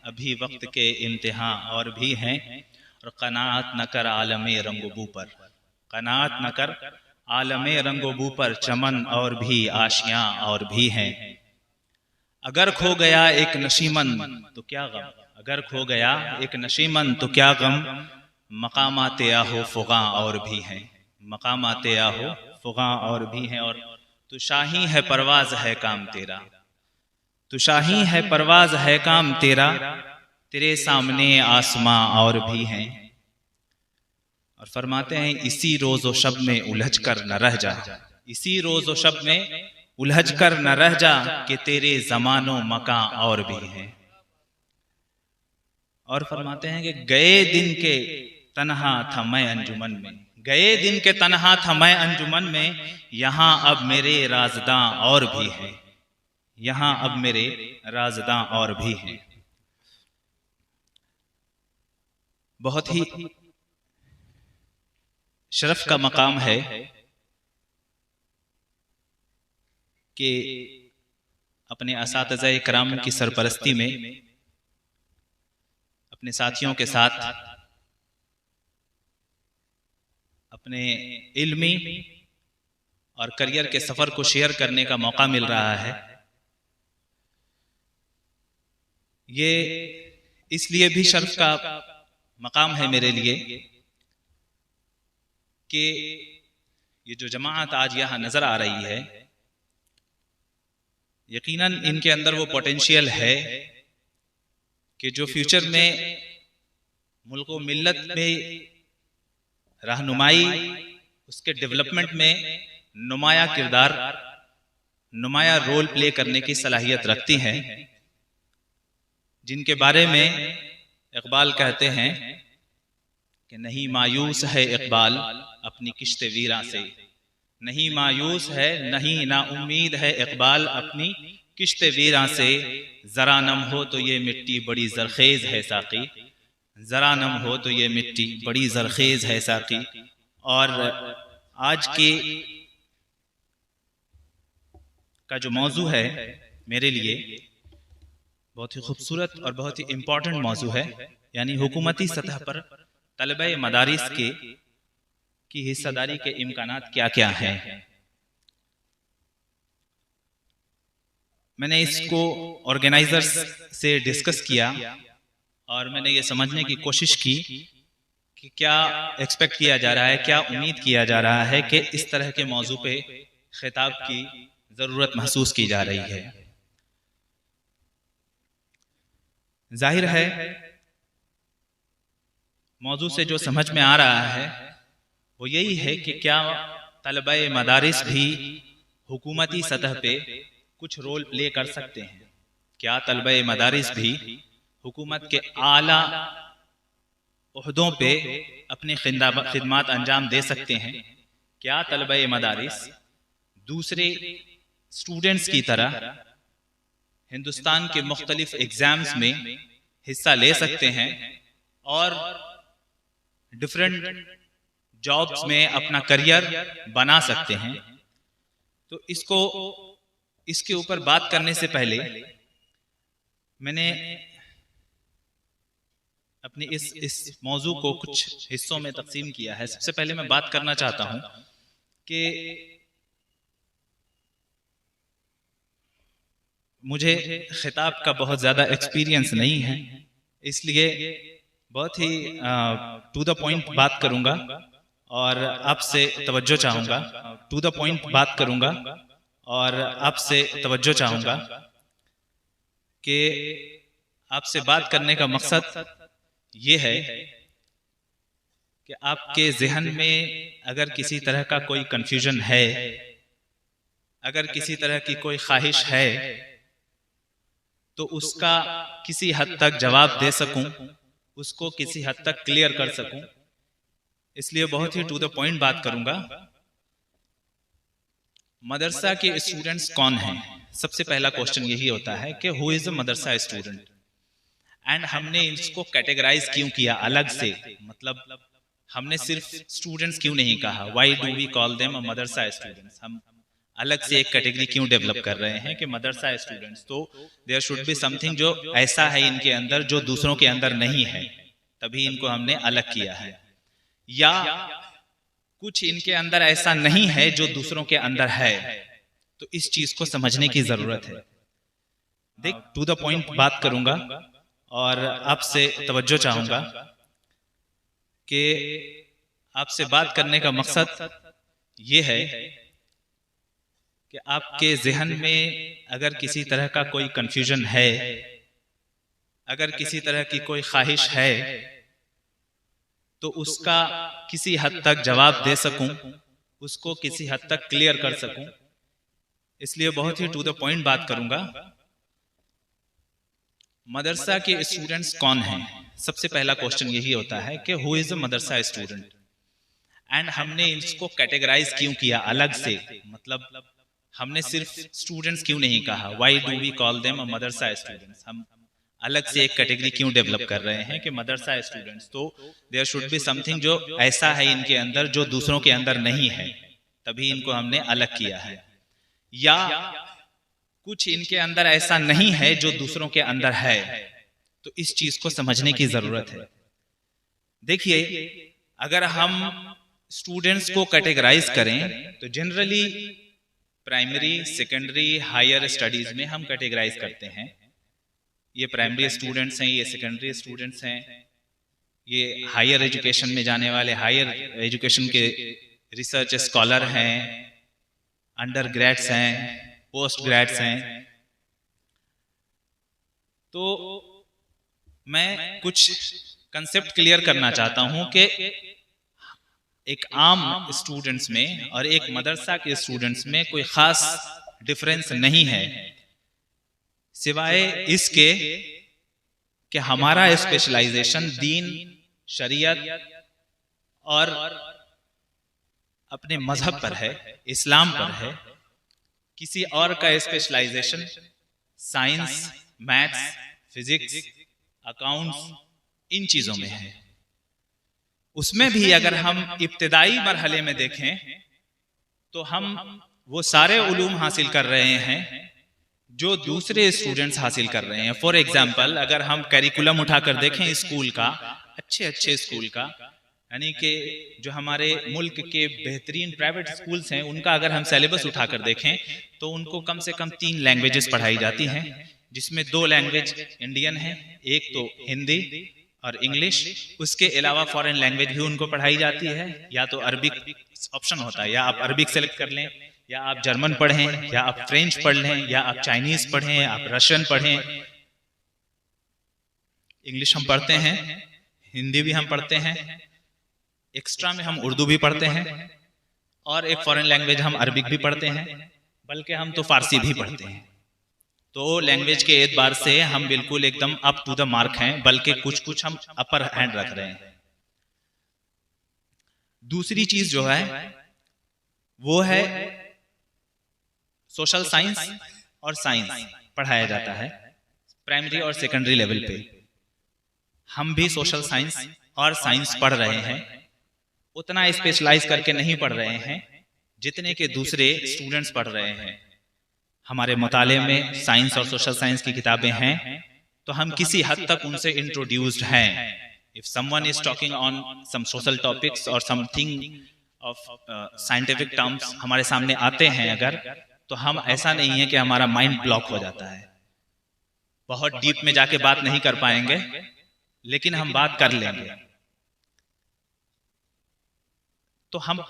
अभी वक्त के इम्तिहां और भी हैं, और कनात न कर आलमे रंगोबू पर, कनात न कर आलमे रंगोबू पर, चमन और भी आशियां और भी हैं। अगर खो गया एक नशीमन तो क्या गम, अगर खो गया एक नशीमन तो क्या गम, मकामाते आहो फुगा और भी हैं, मकामाते आहो फुगा और भी हैं। और तू शाही है परवाज है काम तेरा, तू शाही है परवाज है काम तेरा, तेरे सामने आसमां और भी हैं। और फरमाते हैं इसी रोज़ो शब में उलझ कर न रह जा, इसी रोज़ो शब में उलझ कर न रह जा, कि तेरे जमानो मका और भी हैं। और फरमाते हैं कि गए दिन के तन्हा था मैं अंजुमन में, गए दिन के तन्हा था मैं अंजुमन में, यहां अब मेरे राज़दां और भी हैं, यहां अब मेरे राज़दां और भी हैं। बहुत ही शरफ का मकाम है कि अपने असातिज़ा इकराम की सरपरस्ती में अपने साथियों के साथ अपने इल्मी और करियर के सफर को शेयर करने का मौका मिल रहा है। ये इसलिए भी शर्फ का मकाम है मेरे लिए कि ये जो जमात आज यहाँ नजर आ रही है, यकीनन इनके अंदर वो पोटेंशियल है कि जो फ्यूचर में मुल्क व मिल्लत में रहनुमाई, उसके डेवलपमेंट में नुमाया किरदार, नुमाया रोल प्ले करने की सलाहियत रखती हैं, जिनके बारे में इकबाल कहते हैं कि नहीं मायूस है इकबाल अपनी किश्ते वीरा से, नहीं मायूस है नहीं ना उम्मीद है इकबाल अपनी किश्ते वीरा से, जरा नम हो तो ये मिट्टी बड़ी जरखेज है साकी, जरा नम हो तो ये मिट्टी बड़ी जरखेज है साकी। और आज के का जो मौजू है मेरे लिए बहुत ही खूबसूरत और बहुत ही इम्पोर्टेंट मौजू है, यानी हुकूमती सतह पर तलबे मदारिस की हिस्सेदारी के इम्कानात क्या क्या हैं। मैंने इसको ऑर्गेनाइजर्स से डिस्कस किया और मैंने ये समझने की कोशिश की कि क्या एक्सपेक्ट किया जा रहा है, क्या उम्मीद किया जा रहा है कि इस तरह के मौजू पे खिताब की ज़रूरत महसूस की जा रही है। जाहिर है मौजू से जो समझ में आ रहा है वो यही है कि क्या तलबे मदारिस भी हुकूमती सतह पे कुछ रोल प्ले कर सकते हैं, क्या तलबे मदारिस भी हुकूमत के आला ओहदों पे अपनी खिदमत अंजाम दे सकते हैं, क्या तलबे मदारिस दूसरे स्टूडेंट्स की तरह हिंदुस्तान के मुख्तलिफ एग्जाम्स में हिस्सा ले सकते हैं और डिफरेंट जॉब्स में अपना करियर बना सकते हैं। तो इसके ऊपर बात करने से पहले मैंने अपनी इस मौजू को कुछ हिस्सों में तकसीम किया है। सबसे पहले मैं बात करना चाहता हूं कि मुझे खिताब का बहुत ज़्यादा एक्सपीरियंस नहीं है, इसलिए बहुत ही टू द पॉइंट बात करूंगा और आपसे तवज्जो चाहूँगा, टू द पॉइंट बात करूंगा और आपसे तवज्जो चाहूँगा कि आपसे बात करने का मकसद ये है कि आपके जहन में अगर किसी तरह का कोई कंफ्यूजन है, अगर किसी तरह की कोई ख्वाहिश है, तो उसका किसी हद तक जवाब दे सकूं, उसको किसी हद तक क्लियर कर सकूं। इसलिए बहुत ही टू द पॉइंट बात करूंगा। मदरसा के स्टूडेंट्स कौन हैं? सबसे पहला क्वेश्चन यही होता है कि who is a Madrasa student, and हमने इसको कैटेगराइज क्यों किया अलग से, मतलब हमने सिर्फ स्टूडेंट्स क्यों नहीं कहा, why do we call them a madrasa students. हम अलग से एक कैटेगरी क्यों डेवलप कर रहे हैं कि मदरसा स्टूडेंट्स, तो देयर शुड बी समथिंग जो ऐसा है इनके अंदर जो दूसरों के अंदर नहीं है, तभी इनको हमने अलग किया है। या कुछ इनके अंदर ऐसा नहीं है जो दूसरों के अंदर है, तो इस चीज को समझने की जरूरत है। देख, टू द पॉइंट बात करूंगा और आपसे तवज्जो चाहूंगा कि आपसे बात करने का मकसद ये है कि आपके जहन में अगर किसी तरह का कोई कंफ्यूजन है, अगर किसी तरह की कोई ख्वाहिश है, तो उसका किसी हद तक जवाब दे सकूं, उसको किसी हद तक क्लियर कर सकूं, इसलिए बहुत ही टू द पॉइंट बात करूंगा। मदरसा के स्टूडेंट्स कौन हैं? सबसे पहला क्वेश्चन यही होता है कि who is a Madrasa student, and हमने इसको कैटेगराइज क्यों किया अलग से, मतलब हमने सिर्फ स्टूडेंट्स क्यों नहीं कहा, why do we call them a madrasa students, हम अलग से एक कैटेगरी क्यों डेवलप कर रहे हैं कि मदरसा स्टूडेंट्स, तो देयर शुड बी समथिंग जो ऐसा है इनके अंदर जो दूसरों के अंदर नहीं है, तभी इनको हमने अलग किया है। या कुछ इनके अंदर ऐसा नहीं है जो दूसरों के अंदर है, तो इस चीज को समझने की जरूरत है। देखिए, अगर हम स्टूडेंट्स को कैटेगराइज करें तो generally primary, secondary, higher studies में हम कैटेगराइज करते हैं। ये प्राइमरी स्टूडेंट्स हैं, ये सेकेंडरी स्टूडेंट्स हैं, ये हायर एजुकेशन में जाने वाले हायर एजुकेशन के रिसर्च स्कॉलर हैं, अंडर ग्रेड्स हैं, पोस्ट ग्रेड्स हैं। तो मैं कुछ कंसेप्ट क्लियर करना चाहता हूं कि एक आम स्टूडेंट्स में और एक मदरसा के स्टूडेंट्स में कोई खास डिफरेंस नहीं है, सिवाय इसके कि हमारा स्पेशलाइजेशन दीन, शरीयत और अपने मजहब पर है, इस्लाम पर है। किसी और का specialisation science, maths, physics, accounts, इन चीजों में है। उसमें भी अगर हम इब्तिदाई मरहले में देखें तो हम वो सारे उलूम हासिल कर रहे हैं जो दूसरे स्टूडेंट्स हासिल कर रहे हैं। फॉर एग्जाम्पल, अगर हम करिकुलम उठाकर देखें स्कूल का, अच्छे अच्छे स्कूल का, यानी कि जो हमारे मुल्क के बेहतरीन प्राइवेट स्कूल्स हैं, उनका अगर हम सिलेबस उठाकर देखें तो उनको कम से कम 3 लैंग्वेजेस पढ़ाई जाती हैं, जिसमें 2 लैंग्वेज इंडियन है, एक तो हिंदी और इंग्लिश। उसके अलावा फॉरेन लैंग्वेज भी उनको पढ़ाई जाती है, या तो अरबिक ऑप्शन होता है, या आप अरबिक सेलेक्ट कर लें, या आप जर्मन पढ़ें, या आप फ्रेंच पढ़ लें, या आप चाइनीज पढ़ें, आप रशियन पढ़ें। इंग्लिश हम पढ़ते हैं, हिंदी भी हम पढ़ते हैं, एक्स्ट्रा में हम उर्दू भी पढ़ते हैं, और एक फॉरेन लैंग्वेज हम अरबिक भी पढ़ते हैं, बल्कि हम तो फारसी भी पढ़ते हैं। तो लैंग्वेज के एतबार से हम बिल्कुल एकदम अप टू द मार्क हैं, बल्कि कुछ कुछ हम अपर हैंड रख रहे हैं। दूसरी चीज जो है वो है सोशल साइंस और साइंस पढ़ाया जाता है प्राइमरी और सेकेंडरी लेवल पे। हम भी सोशल साइंस और साइंस पढ़ रहे हैं, उतना स्पेशलाइज करके नहीं पढ़ रहे हैं जितने के दूसरे स्टूडेंट्स पढ़ रहे हैं। हमारे मुताले में साइंस और सोशल साइंस की किताबें हैं, तो हम किसी हद तक उनसे इंट्रोड्यूस्ड हैं। If someone is talking on some social topics और समथिंग ऑफ साइंटिफिक टर्म्स हमारे सामने आते हैं अगर, तो हम ऐसा नहीं है कि हमारा माइंड ब्लॉक हो जाता है, बहुत डीप में जाके बात नहीं कर पाएंगे, लेकिन हम बात कर लेंगे। तो हम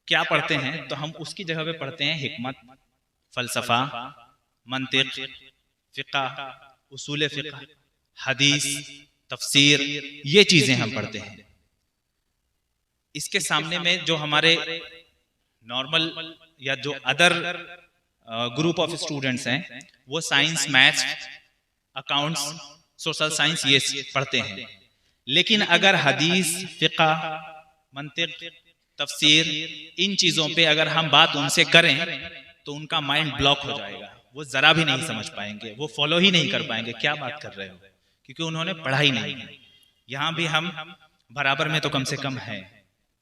क्या पढ़ते हैं? तो हम उसकी जगह पे पढ़ते हैं हिकमत, फलसफा, मंतिक, फिक़ा, उसूल फिक़ा, हदीस, तफसीर, ये चीजें हम पढ़ते हैं। इसके सामने में जो हमारे नॉर्मल या जो अदर ग्रुप ऑफ स्टूडेंट्स हैं, वो science, maths, accounts, social science ये पढ़ते हैं। लेकिन अगर हदीस, फिक़ा, मंतिक, तफसीर, इन चीजों पे अगर हम बात उनसे करें तो उनका माइंड ब्लॉक हो जाएगा, वो जरा भी नहीं समझ पाएंगे, वो फॉलो ही नहीं कर पाएंगे क्या बात कर रहे हो, क्योंकि उन्होंने पढ़ा ही नहीं है। यहां भी हम बराबर में तो कम से कम है,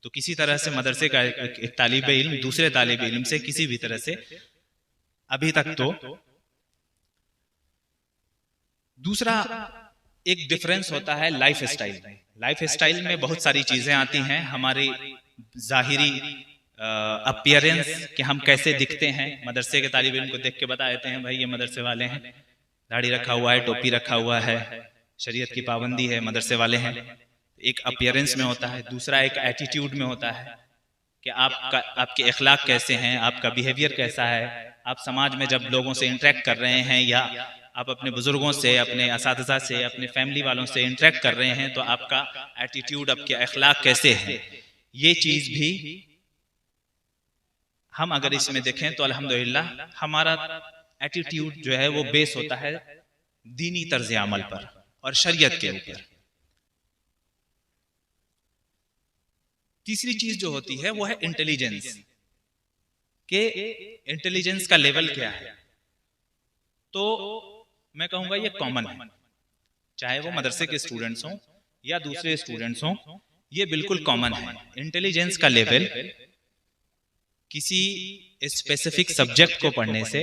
तो किसी तरह से मदरसे का एक तालिब इल्म दूसरे तालिब इल्म से किसी भी तरह से अभी तक तो। दूसरा एक डिफरेंस होता है लाइफ स्टाइल में। लाइफ स्टाइल में बहुत सारी चीजें आती हैं, हमारी जाहिरी अपीयरेंस कि हम कैसे दिखते हैं। मदरसे के तालिब इल्म को देख के बता देते हैं भाई ये मदरसे वाले हैं, दाढ़ी रखा हुआ है, टोपी रखा हुआ है, शरीयत की पाबंदी है, मदरसे वाले हैं। एक अपीयरेंस में होता है। दूसरा एक एटीट्यूड में होता है कि आपके अखलाक कैसे हैं, आपका बिहेवियर कैसा है, आप समाज में जब लोगों से इंटरेक्ट कर रहे हैं या आप अपने बुजुर्गों से, अपने असातिज़ा से, अपने फैमिली वालों से इंटरेक्ट कर रहे हैं तो आपका एटीट्यूड, आपके अखलाक कैसे हैं। ये चीज भी हम अगर इसमें देखें तो अल्हम्दुलिल्लाह हमारा एटीट्यूड जो है वो बेस होता है दीनी तर्ज अमल पर और शरीयत के ऊपर। तीसरी चीज जो होती है वो है इंटेलिजेंस, के इंटेलिजेंस का लेवल क्या है। तो मैं कहूंगा ये कॉमन है, चाहे वो मदरसे के स्टूडेंट्स हों या दूसरे स्टूडेंट्स हों, ये बिल्कुल कॉमन है। इंटेलिजेंस का लेवल किसी स्पेसिफिक सब्जेक्ट को पढ़ने से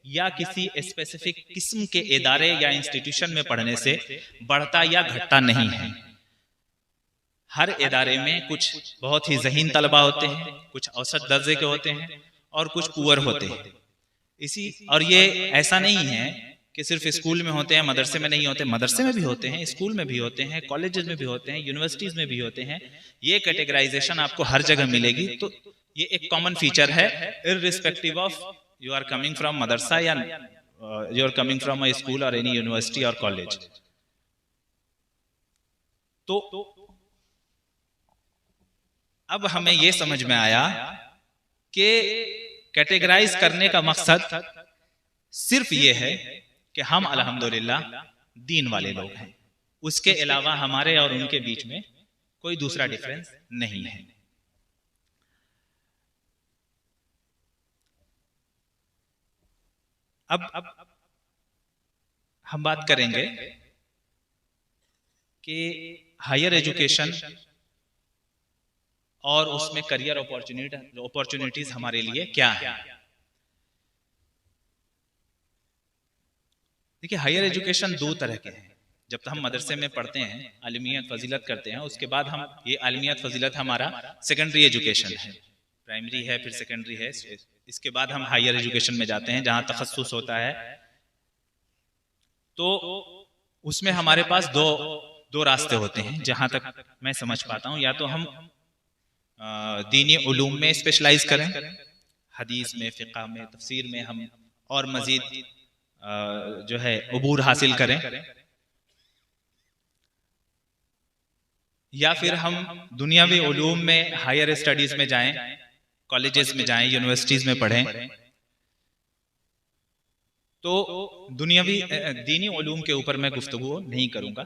या किसी स्पेसिफिक किस्म के इदारे या इंस्टीट्यूशन में पढ़ने से बढ़ता या घटता नहीं है। हर इदारे में कुछ बहुत ही ज़हीन तलबा होते हैं, कुछ औसत दर्जे के होते हैं और कुछ पुअर होते हैं। और ये ऐसा नहीं है कि सिर्फ स्कूल में होते हैं, मदरसे में नहीं होते। मदरसे में भी होते हैं, स्कूल में भी होते हैं, कॉलेजेस में भी होते हैं, यूनिवर्सिटीज में भी होते हैं। ये कैटेगराइजेशन आपको हर जगह मिलेगी। तो ये एक कॉमन फीचर है, irrespective of you are coming from मदरसा या you are coming from a school और एनी यूनिवर्सिटी और कॉलेज। तो अब हमें यह समझ में आया कि कैटेगराइज करने का मकसद सिर्फ ये है कि हम अल्हम्दुलिल्लाह दीन वाले लोग हैं, उसके अलावा हमारे और उनके बीच में कोई दूसरा डिफरेंस नहीं है। अब हम बात करेंगे कि हायर एजुकेशन और उसमें करियर अपॉर्चुनिटीज हमारे लिए क्या है। देखिए, हायर एजुकेशन दो तरह के हैं। जब हम मदरसे में पढ़ते हैं, आलिमियत फजीलत करते हैं, उसके बाद हम ये आलिमियत फजीलत हमारा सेकेंडरी एजुकेशन है, प्राइमरी है फिर सेकेंडरी है। इसके बाद हम हायर एजुकेशन में जाते हैं जहां तखस्सुस होता है। तो उसमें हमारे पास दो रास्ते होते हैं जहां तक मैं समझ पाता हूं। या तो हम दीनी उलूम में स्पेशलाइज करें, हदीस में, फिक़ह में, तफसीर में हम और मजीद जो है उबूर हासिल करें, या फिर हम दुनियावी उलूम में हायर स्टडीज में जाएं, कॉलेजेस में जाएं, यूनिवर्सिटीज में पढ़ें। तो दुनियावी दीनी उलूम के ऊपर मैं गुफ्तगू नहीं करूंगा।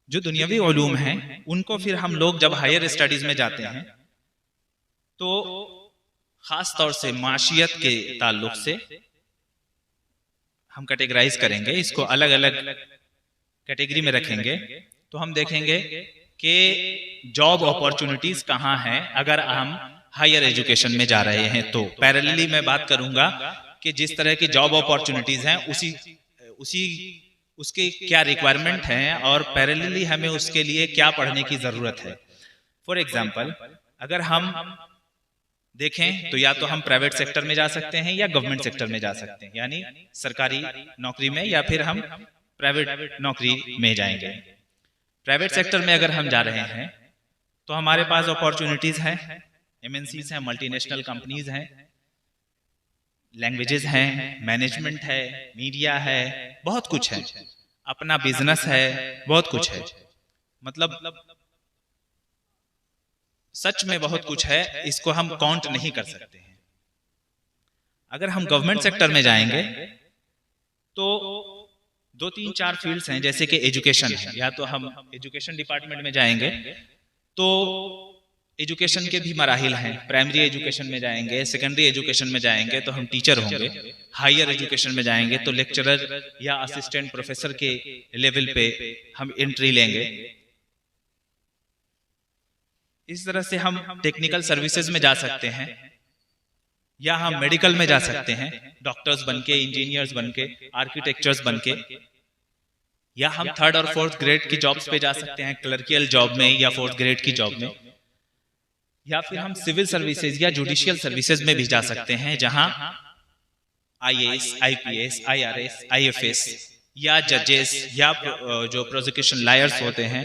जो दुनियावी उलूम हैं उनको फिर हम लोग जब हायर स्टडीज में जाते हैं तो खास तौर से माशियत के ताल्लुक से हम कैटेगराइज करेंगे, इसको अलग अलग कैटेगरी में रखेंगे। तो हम देखेंगे कि जॉब अपॉर्चुनिटीज कहाँ हैं अगर हम हायर एजुकेशन में जा रहे हैं। तो पैरेलली मैं बात करूंगा कि जिस तरह की जॉब अपॉर्चुनिटीज हैं उसके क्या रिक्वायरमेंट हैं और पैरेलली हमें उसके लिए क्या पढ़ने की जरूरत है। फॉर एग्जाम्पल, अगर हम देखें तो या तो हम प्राइवेट सेक्टर में जा सकते हैं या गवर्नमेंट सेक्टर में जा सकते हैं, यानी सरकारी नौकरी में, या फिर हम प्राइवेट नौकरी में जाएंगे। प्राइवेट सेक्टर में अगर हम जा रहे हैं तो हमारे पास अपॉर्चुनिटीज हैं, एमएनसीज हैं, मल्टीनेशनल कंपनीज हैं, लैंग्वेजेस हैं, मैनेजमेंट है, मीडिया है, बहुत कुछ है, अपना बिजनेस है, बहुत कुछ है। मतलब सच में बहुत कुछ है, इसको हम काउंट नहीं कर सकते हैं। अगर हम गवर्नमेंट सेक्टर में जाएंगे तो 2-3-4 फील्ड्स हैं, जैसे कि एजुकेशन है। या तो हम एजुकेशन डिपार्टमेंट में जाएंगे तो एजुकेशन के भी मराहिल हैं। प्राइमरी एजुकेशन में जाएंगे, सेकेंडरी एजुकेशन में जाएंगे तो हम टीचर होंगे, हायर एजुकेशन में जाएंगे तो लेक्चरर या असिस्टेंट प्रोफेसर के लेवल पे हम एंट्री लेंगे। इस तरह से हम टेक्निकल सर्विसेज में जा सकते हैं, या हम मेडिकल में जा सकते हैं, डॉक्टर्स बनके, इंजीनियर्स बनके, आर्किटेक्चर्स बनके, या हम 3rd और 4th ग्रेड की जॉब्स पे जा सकते हैं, क्लर्कियल जॉब में या 4th ग्रेड की जॉब में, या फिर हम सिविल सर्विसेज या जुडिशियल सर्विसेज में भी जा सकते हैं, जहां IAS, IPS, IRS, IFS या जजेस या जो प्रोसिक्यूशन लॉयर्स होते हैं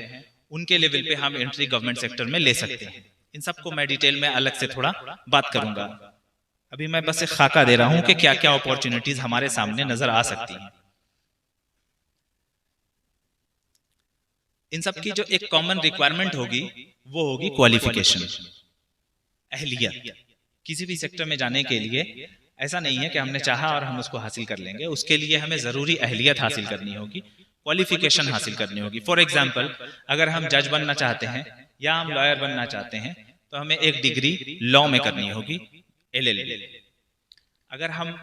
उनके लेवल पे हम एंट्री गवर्नमेंट सेक्टर में ले सकते हैं। इन सबको मैं डिटेल में अलग से थोड़ा बात करूंगा। अभी मैं बस एक खाका दे रहा हूं कि क्या क्या अपॉर्चुनिटीज हमारे सामने नजर आ सकती हैं। इन सब की जो एक कॉमन रिक्वायरमेंट होगी वो होगी क्वालिफिकेशन, अहलियत। किसी भी सेक्टर में जाने के लिए ऐसा नहीं है कि हमने चाहा और हम उसको हासिल कर लेंगे, उसके लिए हमें जरूरी अहलियत हासिल करनी होगी, क्वालिफिकेशन हासिल करनी होगी। फॉर एग्जाम्पल, अगर हम जज बनना चाहते हैं या हम लॉयर बनना चाहते हैं तो हमें एक डिग्री लॉ में करनी होगी, LLB। अगर हम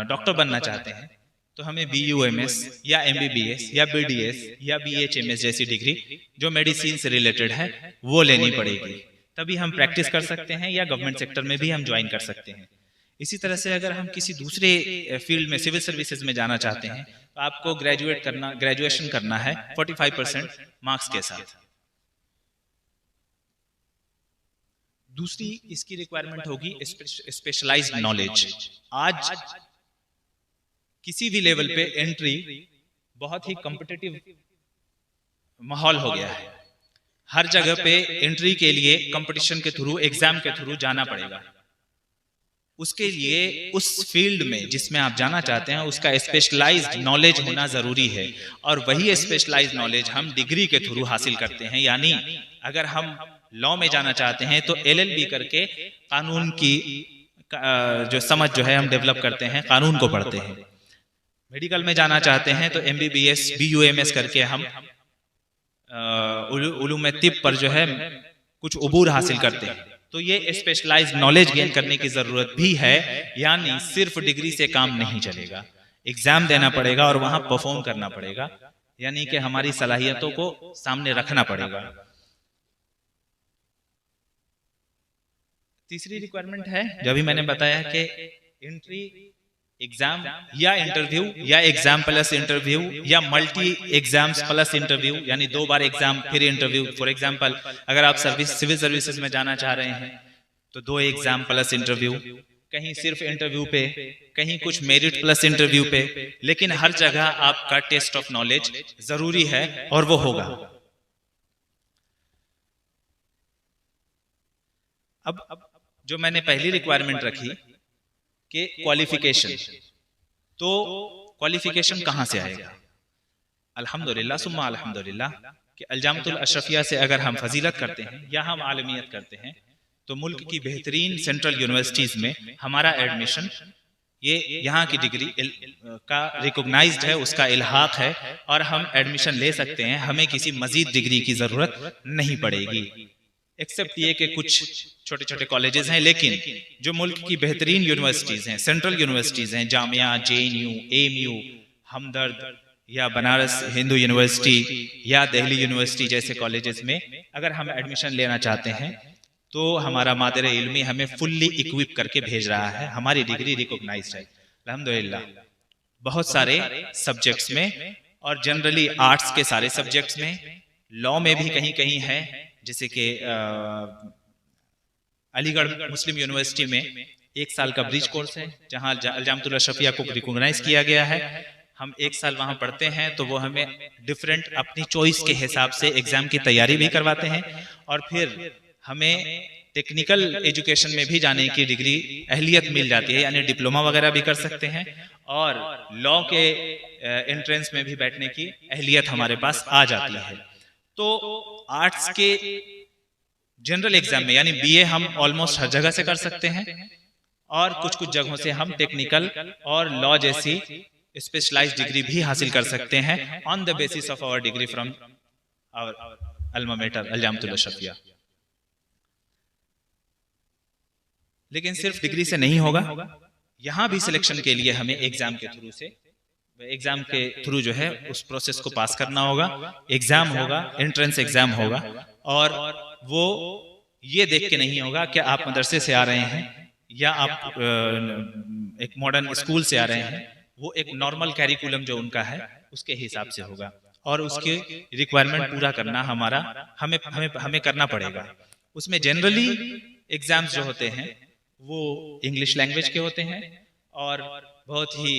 डॉक्टर बनना चाहते हैं तो हमें BUMS या MBBS या BDS या BHMS जैसी डिग्री जो मेडिसिन से रिलेटेड है वो लेनी पड़ेगी, तभी हम प्रैक्टिस कर सकते हैं या गवर्नमेंट सेक्टर में भी हम ज्वाइन कर सकते हैं। इसी तरह से अगर हम किसी दूसरे फील्ड में, सिविल सर्विसेज में जाना चाहते हैं तो आपको ग्रेजुएशन करना है 45% मार्क्स के साथ। दूसरी इसकी रिक्वायरमेंट होगी स्पेशलाइज्ड नॉलेज। आज किसी भी लेवल पे एंट्री बहुत ही कॉम्पिटिटिव माहौल हो गया है। हर जगह पे एंट्री के लिए कंपटीशन के थ्रू, एग्जाम के थ्रू जाना पड़ेगा। उसके लिए उस फील्ड में जिसमें आप जाना चाहते हैं उसका स्पेशलाइज्ड नॉलेज होना जरूरी है, और वही स्पेशलाइज्ड नॉलेज हम डिग्री के थ्रू हासिल करते हैं। यानी अगर हम लॉ में जाना चाहते हैं तो LLB करके कानून की जो समझ जो है हम डेवलप करते हैं, कानून को पढ़ते हैं। मेडिकल में जाना चाहते हैं तो MBBS BUMS करके हम उलूम तिब पर जो है कुछ उबूर हासिल करते हैं। तो ये स्पेशलाइज्ड नॉलेज गेन करने की जरूरत भी है, यानी सिर्फ डिग्री से काम नहीं चलेगा, एग्जाम देना पड़ेगा और वहां परफॉर्म करना पड़ेगा, यानी कि हमारी सलाहियतों को सामने रखना पड़ेगा। तीसरी रिक्वायरमेंट है जो भी मैंने बताया कि एंट्री एग्जाम या इंटरव्यू या एग्जाम प्लस इंटरव्यू या मल्टी एग्जाम्स प्लस इंटरव्यू, यानी 2 बार एग्जाम फिर इंटरव्यू। फॉर एग्जांपल, अगर आप सिविल सर्विसेज में जाना चाह रहे हैं तो 2 एग्जाम प्लस इंटरव्यू, कहीं सिर्फ इंटरव्यू पे, कहीं कुछ मेरिट प्लस इंटरव्यू पे, लेकिन हर जगह आपका टेस्ट ऑफ नॉलेज जरूरी है और वो होगा। अब जो मैंने पहली रिक्वायरमेंट रखी कि क्वालिफिकेशन, तो क्वालिफिकेशन कहां से आएगा? अल्हम्दुलिल्लाह सुम्मा अल्हम्दुलिल्लाह कि अल-जामिअतुल अशरफिया से अगर हम फजीलत करते हैं या हम आलमियत करते हैं तो मुल्क की बेहतरीन सेंट्रल यूनिवर्सिटीज में हमारा एडमिशन, ये यहाँ की डिग्री का रिकॉग्नाइज्ड है, उसका इल्हाक है और हम एडमिशन ले सकते हैं। हमें किसी मजीद डिग्री की जरूरत नहीं पड़ेगी, एक्सेप्ट ये कि कुछ छोटे छोटे कॉलेजेस हैं, लेकिन जो मुल्क की बेहतरीन यूनिवर्सिटीज हैं, सेंट्रल यूनिवर्सिटीज हैं, जामिया, JNU, AMU, हमदर्द या बनारस हिंदू यूनिवर्सिटी या दिल्ली यूनिवर्सिटी जैसे कॉलेजेस में अगर हम एडमिशन लेना चाहते हैं तो हमारा मादर इल्मी हमें फुल्ली इक्विप करके भेज रहा है, हमारी डिग्री रिकॉग्नाइज्ड है अल्हम्दुलिल्लाह। बहुत सारे सब्जेक्ट्स में और जनरली आर्ट्स के सारे सब्जेक्ट्स में, लॉ में भी कहीं कहीं है, जैसे कि अलीगढ़ मुस्लिम यूनिवर्सिटी में 1 साल का ब्रिज कोर्स है जहां अल-जामिअतुल अशरफिया को रिकॉग्नाइज किया गया है। हम 1 साल वहां पढ़ते हैं तो वो हमें डिफरेंट अपनी चॉइस के हिसाब से एग्जाम की तैयारी भी करवाते हैं और फिर हमें टेक्निकल एजुकेशन में भी जाने की डिग्री अहलियत मिल जाती है, यानी डिप्लोमा वगैरह भी कर सकते हैं और लॉ के एंट्रेंस में भी बैठने की अहलियत हमारे पास आ जाती है। तो आर्ट्स के जनरल एग्जाम में यानी BA हम ऑलमोस्ट हर जगह से कर सकते हैं और कुछ कुछ जगहों से हम टेक्निकल और लॉ जैसी स्पेशलाइज्ड डिग्री भी हासिल कर सकते हैं on the basis of our degree from our alma mater Al-Jamiatul Ashrafiya. लेकिन सिर्फ डिग्री से नहीं होगा, यहां भी सिलेक्शन के लिए हमें एग्जाम के थ्रू से एग्जाम के थ्रू जो है उस प्रोसेस को पास करना होगा। एग्जाम होगा, एंट्रेंस एग्जाम होगा, और वो ये देख के नहीं होगा कि आप मदरसे से आ रहे हैं या आप एक मॉडर्न स्कूल से आ रहे हैं। वो एक नॉर्मल कैरिकुलम जो उनका है उसके हिसाब से होगा, और उसके रिक्वायरमेंट पूरा करना हमें करना पड़ेगा। उसमें जनरली एग्जाम्स जो होते हैं वो इंग्लिश लैंग्वेज के होते हैं, और बहुत ही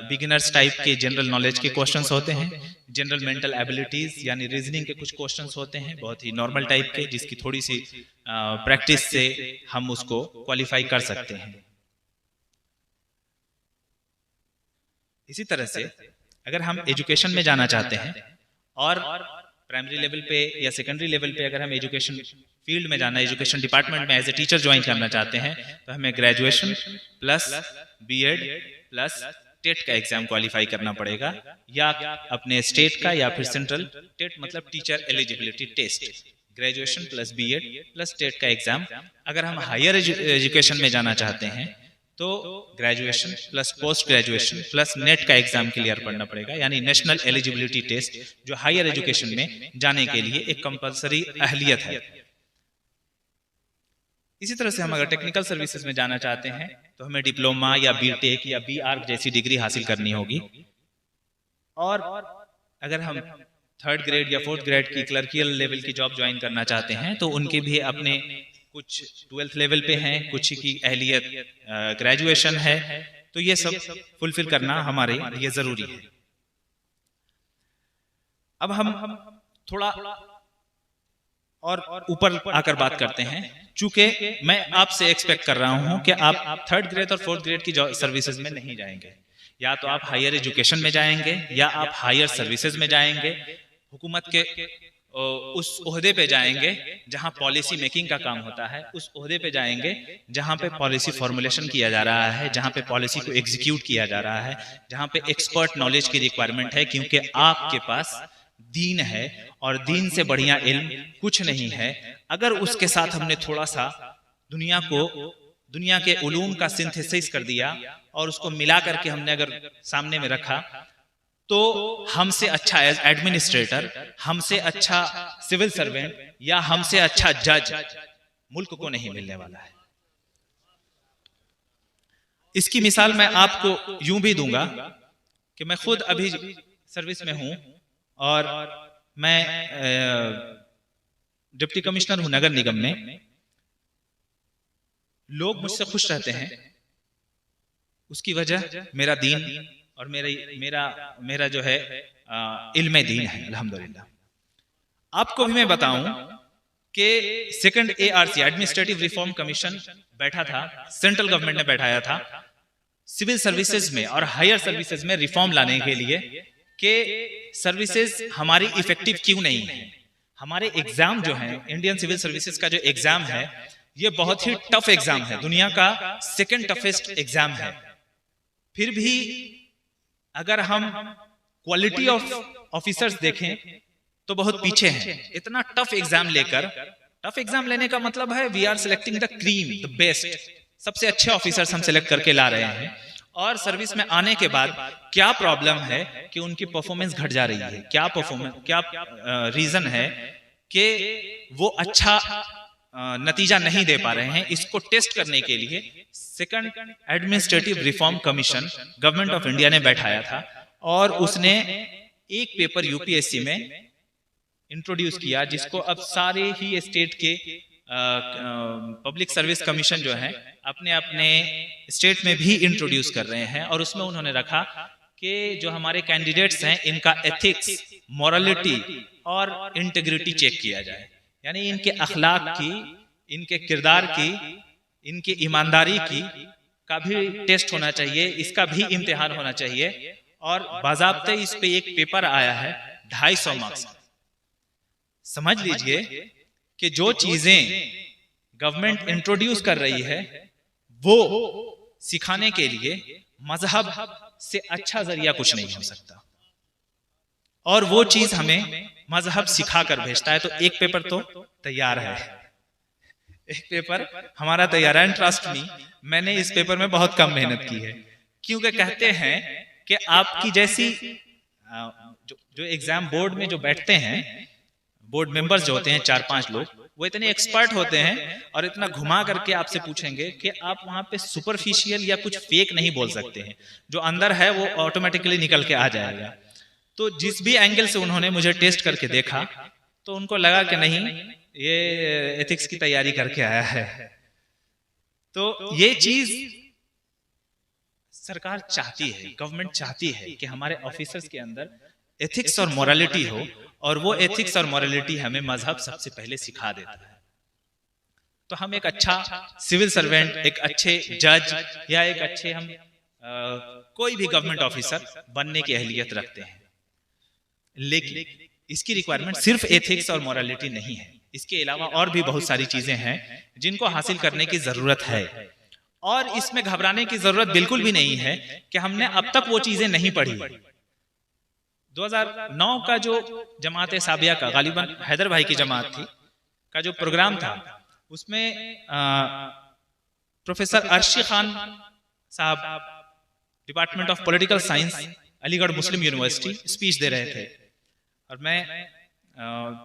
बिगिनर्स टाइप के जनरल नॉलेज के क्वेश्चंस होते हैं। जनरल मेंटल एबिलिटीज यानी रीजनिंग के कुछ क्वेश्चंस होते हैं, बहुत ही नॉर्मल टाइप के, जिसकी थोड़ी सी प्रैक्टिस से हम उसको क्वालिफाई कर सकते हैं। इसी तरह से अगर हम एजुकेशन में जाना चाहते हैं और प्राइमरी लेवल पे या सेकेंडरी लेवल पे अगर हम एजुकेशन फील्ड में जाना, एजुकेशन डिपार्टमेंट में एज ए टीचर ज्वाइन करना चाहते हैं, तो हमें graduation plus BEd plus TET का एग्जाम क्वालिफाई करना पड़ेगा, या अपने स्टेट का या फिर सेंट्रल। टेट मतलब teacher eligibility test. Graduation plus BEd plus TET का एग्जाम। अगर हम हायर एजुकेशन में जाना चाहते हैं तो graduation plus post graduation plus NET का एग्जाम क्लियर करना पड़ेगा, यानी नेशनल एलिजिबिलिटी टेस्ट, जो हायर एजुकेशन में जाने के लिए एक कंपलसरी अहलियत है। इसी तरह से हम अगर टेक्निकल सर्विसेज में जाना चाहते हैं तो हमें डिप्लोमा या बीटेक या बीआर्क जैसी डिग्री हासिल करनी होगी। और अगर हम थर्ड ग्रेड या फोर्थ ग्रेड की क्लर्कियल लेवल की जॉब ज्वाइन करना चाहते हैं तो उनके भी अपने कुछ 12th लेवल पे हैं, कुछ की अहलियत ग्रेजुएशन है, तो ये सब फुलफिल करना हमारे लिए जरूरी है। अब हम थोड़ा और ऊपर आकर बात करते हैं। चूंकि मैं आपसे एक्सपेक्ट कर रहा हूं कि आप थर्ड ग्रेड और फोर्थ ग्रेड की सर्विसेज में नहीं जाएंगे, या तो आप हायर एजुकेशन में जाएंगे या आप हायर सर्विसेज में जाएंगे, हुकूमत के उस ओहदे पे जाएंगे जहां पॉलिसी मेकिंग का काम होता है, उस ओहदे पे जाएंगे जहां पे पॉलिसी फॉर्मुलेशन किया जा रहा है, जहां पे पॉलिसी को एग्जीक्यूट किया जा रहा है, जहां पे एक्सपर्ट नॉलेज की रिक्वायरमेंट है, क्योंकि आपके पास दीन है और दीन से बढ़िया इल्म कुछ नहीं है। अगर उसके साथ हमने थोड़ा सा दुनिया के उलूम का सिंथेसिस कर दिया और उसको मिला करके हमने अगर सामने में रखा, तो हमसे अच्छा एज एडमिनिस्ट्रेटर, हमसे अच्छा सिविल सर्वेंट या हमसे अच्छा जज मुल्क को नहीं मिलने वाला है। इसकी मिसाल मैं आपको यूं भी दूंगा कि मैं खुद अभी सर्विस में हूं और मैं डिप्टी कमिश्नर हूं नगर निगम में। लोग मुझसे खुश रहते हैं, उसकी वजह मेरा दीन और मेरा जो है इल्म दीन है, अल्हम्दुलिल्लाह। आपको भी मैं बताऊं कि second ARC administrative reform commission बैठा था, सेंट्रल गवर्नमेंट ने बैठाया था सिविल सर्विसेज में और हायर सर्विसेज में रिफॉर्म लाने के लिए कि सर्विसेज हमारी इफेक्टिव क्यों नहीं है। हमारे एग्जाम जो है, इंडियन सिविल सर्विसेज का जो एग्जाम है, ये बहुत ही टफ एग्जाम है, दुनिया का सेकंड टफेस्ट एग्जाम है। फिर भी अगर हम क्वालिटी ऑफ ऑफिसर्स देखें तो बहुत पीछे हैं। इतना टफ एग्जाम लेकर, टफ एग्जाम लेने का मतलब है we are selecting the cream, the best, सबसे अच्छे ऑफिसर्स हम सिलेक्ट करके ला रहे हैं। और सर्विस में आने के बाद क्या प्रॉब्लम है कि उनकी परफॉर्मेंस घट जा रही है, क्या रीजन है कि वो अच्छा नतीजा नहीं दे पा रहे हैं। इसको टेस्ट करने के लिए second administrative reform commission government of India ने बैठाया था और उसने एक पेपर यूपीएससी में इंट्रोड्यूस किया, जिसको अब सारे ही स्टेट के पब्लिक सर्विस कमीशन जो है अपने अपने स्टेट में भी इंट्रोड्यूस कर रहे हैं। और उसमें उन्होंने रखा कि जो हमारे कैंडिडेट्स हैं इनका एथिक्स, मोरालिटी और इंटीग्रिटी चेक किया जाए, यानी इनके अखलाक की, इनके किरदार की, इनकी ईमानदारी की का भी टेस्ट होना चाहिए, इसका भी इम्तिहान होना चाहिए। और बाज़ाब्ते इस पे एक पेपर आया है 250 मार्क्स। समझ लीजिए कि जो चीजें गवर्नमेंट इंट्रोड्यूस कर रही है वो सिखाने के लिए मजहब से अच्छा जरिया कुछ नहीं हो सकता, और वो चीज हमें मजहब सिखा कर भेजता है। तो एक पेपर तो तैयार है, एक पेपर हमारा तैयार है। ट्रस्ट मी, मैंने इस पेपर में बहुत कम मेहनत की है, क्योंकि कहते हैं कि आपकी जैसी जो एग्जाम बोर्ड में जो बैठते हैं, बोर्ड मेंबर्स जो होते हैं 4-5 लोग, वो इतने एक्सपर्ट होते हैं और इतना घुमा करके आपसे पूछेंगे कि आप वहां पे सुपरफिशियल या कुछ फेक नहीं बोल सकते हैं, जो अंदर है वो ऑटोमेटिकली निकल के आ जाएगा। तो जिस भी एंगल से उन्होंने मुझे टेस्ट करके देखा तो उनको लगा कि नहीं, ये एथिक्स की तैयारी करके आया है। तो ये चीज सरकार चाहती है, गवर्नमेंट चाहती है कि हमारे ऑफिसर्स के अंदर एथिक्स और मोरालिटी हो, और वो एथिक्स और मोरालिटी हमें मजहब सबसे पहले सिखा देता है। तो हम एक अच्छा सिविल सर्वेंट, एक अच्छे जज या एक अच्छे हम कोई भी गवर्नमेंट ऑफिसर बनने की अहलियत रखते हैं, लेकिन इसकी रिक्वायरमेंट सिर्फ एथिक्स और मोरालिटी नहीं है। इसके अलावा और भी बहुत सारी चीजें हैं जिनको हासिल करने की जरूरत है, और इसमें घबराने की जरूरत बिल्कुल भी नहीं है कि हमने अब तक वो चीजें नहीं पढ़ी। 2009 का जो जमात साबिया का, गालिबन हैदर भाई की जमात थी, का जो प्रोग्राम था, उसमें प्रोफेसर अर्शी खान साहब department of political science, Aligarh Muslim university, speech दे रहे थे और मैं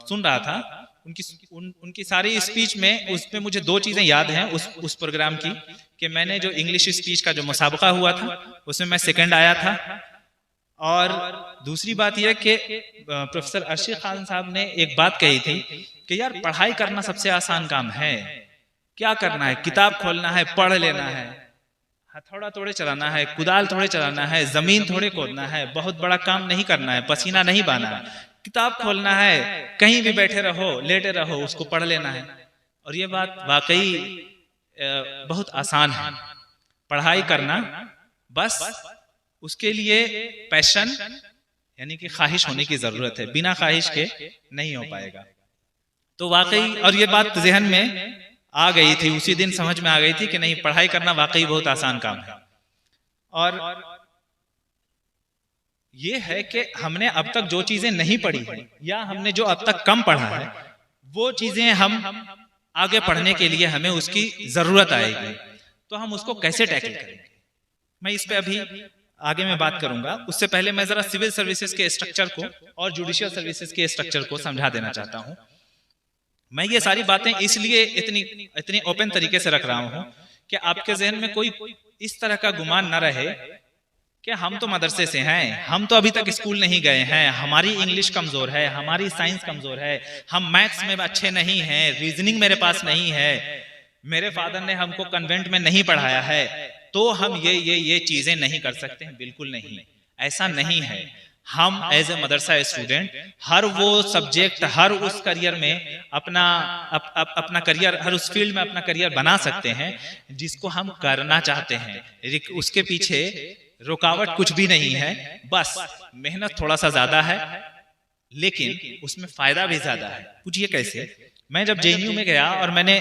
सुन रहा था उनकी सारी स्पीच में। उसमें मुझे दो चीजें याद हैं उस प्रोग्राम की, कि मैंने जो इंग्लिश स्पीच का जो मुसाबका हुआ था उसमें मैं सेकंड आया था, और दूसरी बात यह कि प्रोफेसर अर्शी खान साहब ने एक बात कही थी कि यार पढ़ाई करना सबसे आसान काम है, क्या करना है, किताब खोलना है, पढ़ लेना है, हथौड़ा थोड़े चलाना है, कुदाल थोड़े चलाना है, जमीन थोड़े खोदना है, बहुत बड़ा काम नहीं करना है, पसीना नहीं बहाना है, किताब खोलना है, कहीं भी बैठे रहो, लेटे रहो, उसको पढ़ लेना है। और ये बात वाकई बहुत आसान है पढ़ाई करना, बस उसके लिए पैशन यानी कि ख्वाहिश होने की जरूरत है, बिना ख्वाहिश के नहीं हो पाएगा। तो वाकई, और ये बात जहन में आ गई थी, उसी दिन समझ में आ गई थी कि नहीं, पढ़ाई करना वाकई बहुत आसान काम है। और ये है कि हमने अब तक जो चीजें नहीं पढ़ी है या हमने जो अब तक कम पढ़ा है, वो चीजें हम आगे पढ़ने के लिए हमें उसकी जरूरत आएगी, तो हम उसको कैसे टैकल करेंगे, मैं इस पे अभी आगे मैं बात करूंगा। उससे पहले मैं जरा सिविल सर्विसेज के स्ट्रक्चर को और जुडिशियल सर्विसेज के स्ट्रक्चर को समझा देना चाहता हूं। मैं ये सारी बातें इसलिए इतनी ओपन तरीके से रख रहा हूं कि आपके जहन में कोई इस तरह का गुमान न रहे कि हम तो मदरसे से हैं, हम तो अभी तक स्कूल नहीं गए हैं, हमारी इंग्लिश कमजोर है, हमारी साइंस कमजोर है, हम मैथ्स में अच्छे नहीं हैं, रीजनिंग मेरे पास नहीं है, मेरे फादर ने हमको कन्वेंट में नहीं पढ़ाया है, तो हम ये चीजें नहीं कर सकते हैं। बिल्कुल नहीं, ऐसा नहीं है। हम एज ए मदरसा स्टूडेंट हर वो सब्जेक्ट, हर उस करियर में अपना करियर, हर उस फील्ड में अपना करियर बना सकते हैं जिसको हम करना चाहते हैं। उसके पीछे रुकावट कुछ भी नहीं है, बस मेहनत थोड़ा सा ज्यादा है, लेकिन उसमें फायदा भी ज्यादा है। पूछिए कैसे? मैं जब JNU में गया और मैंने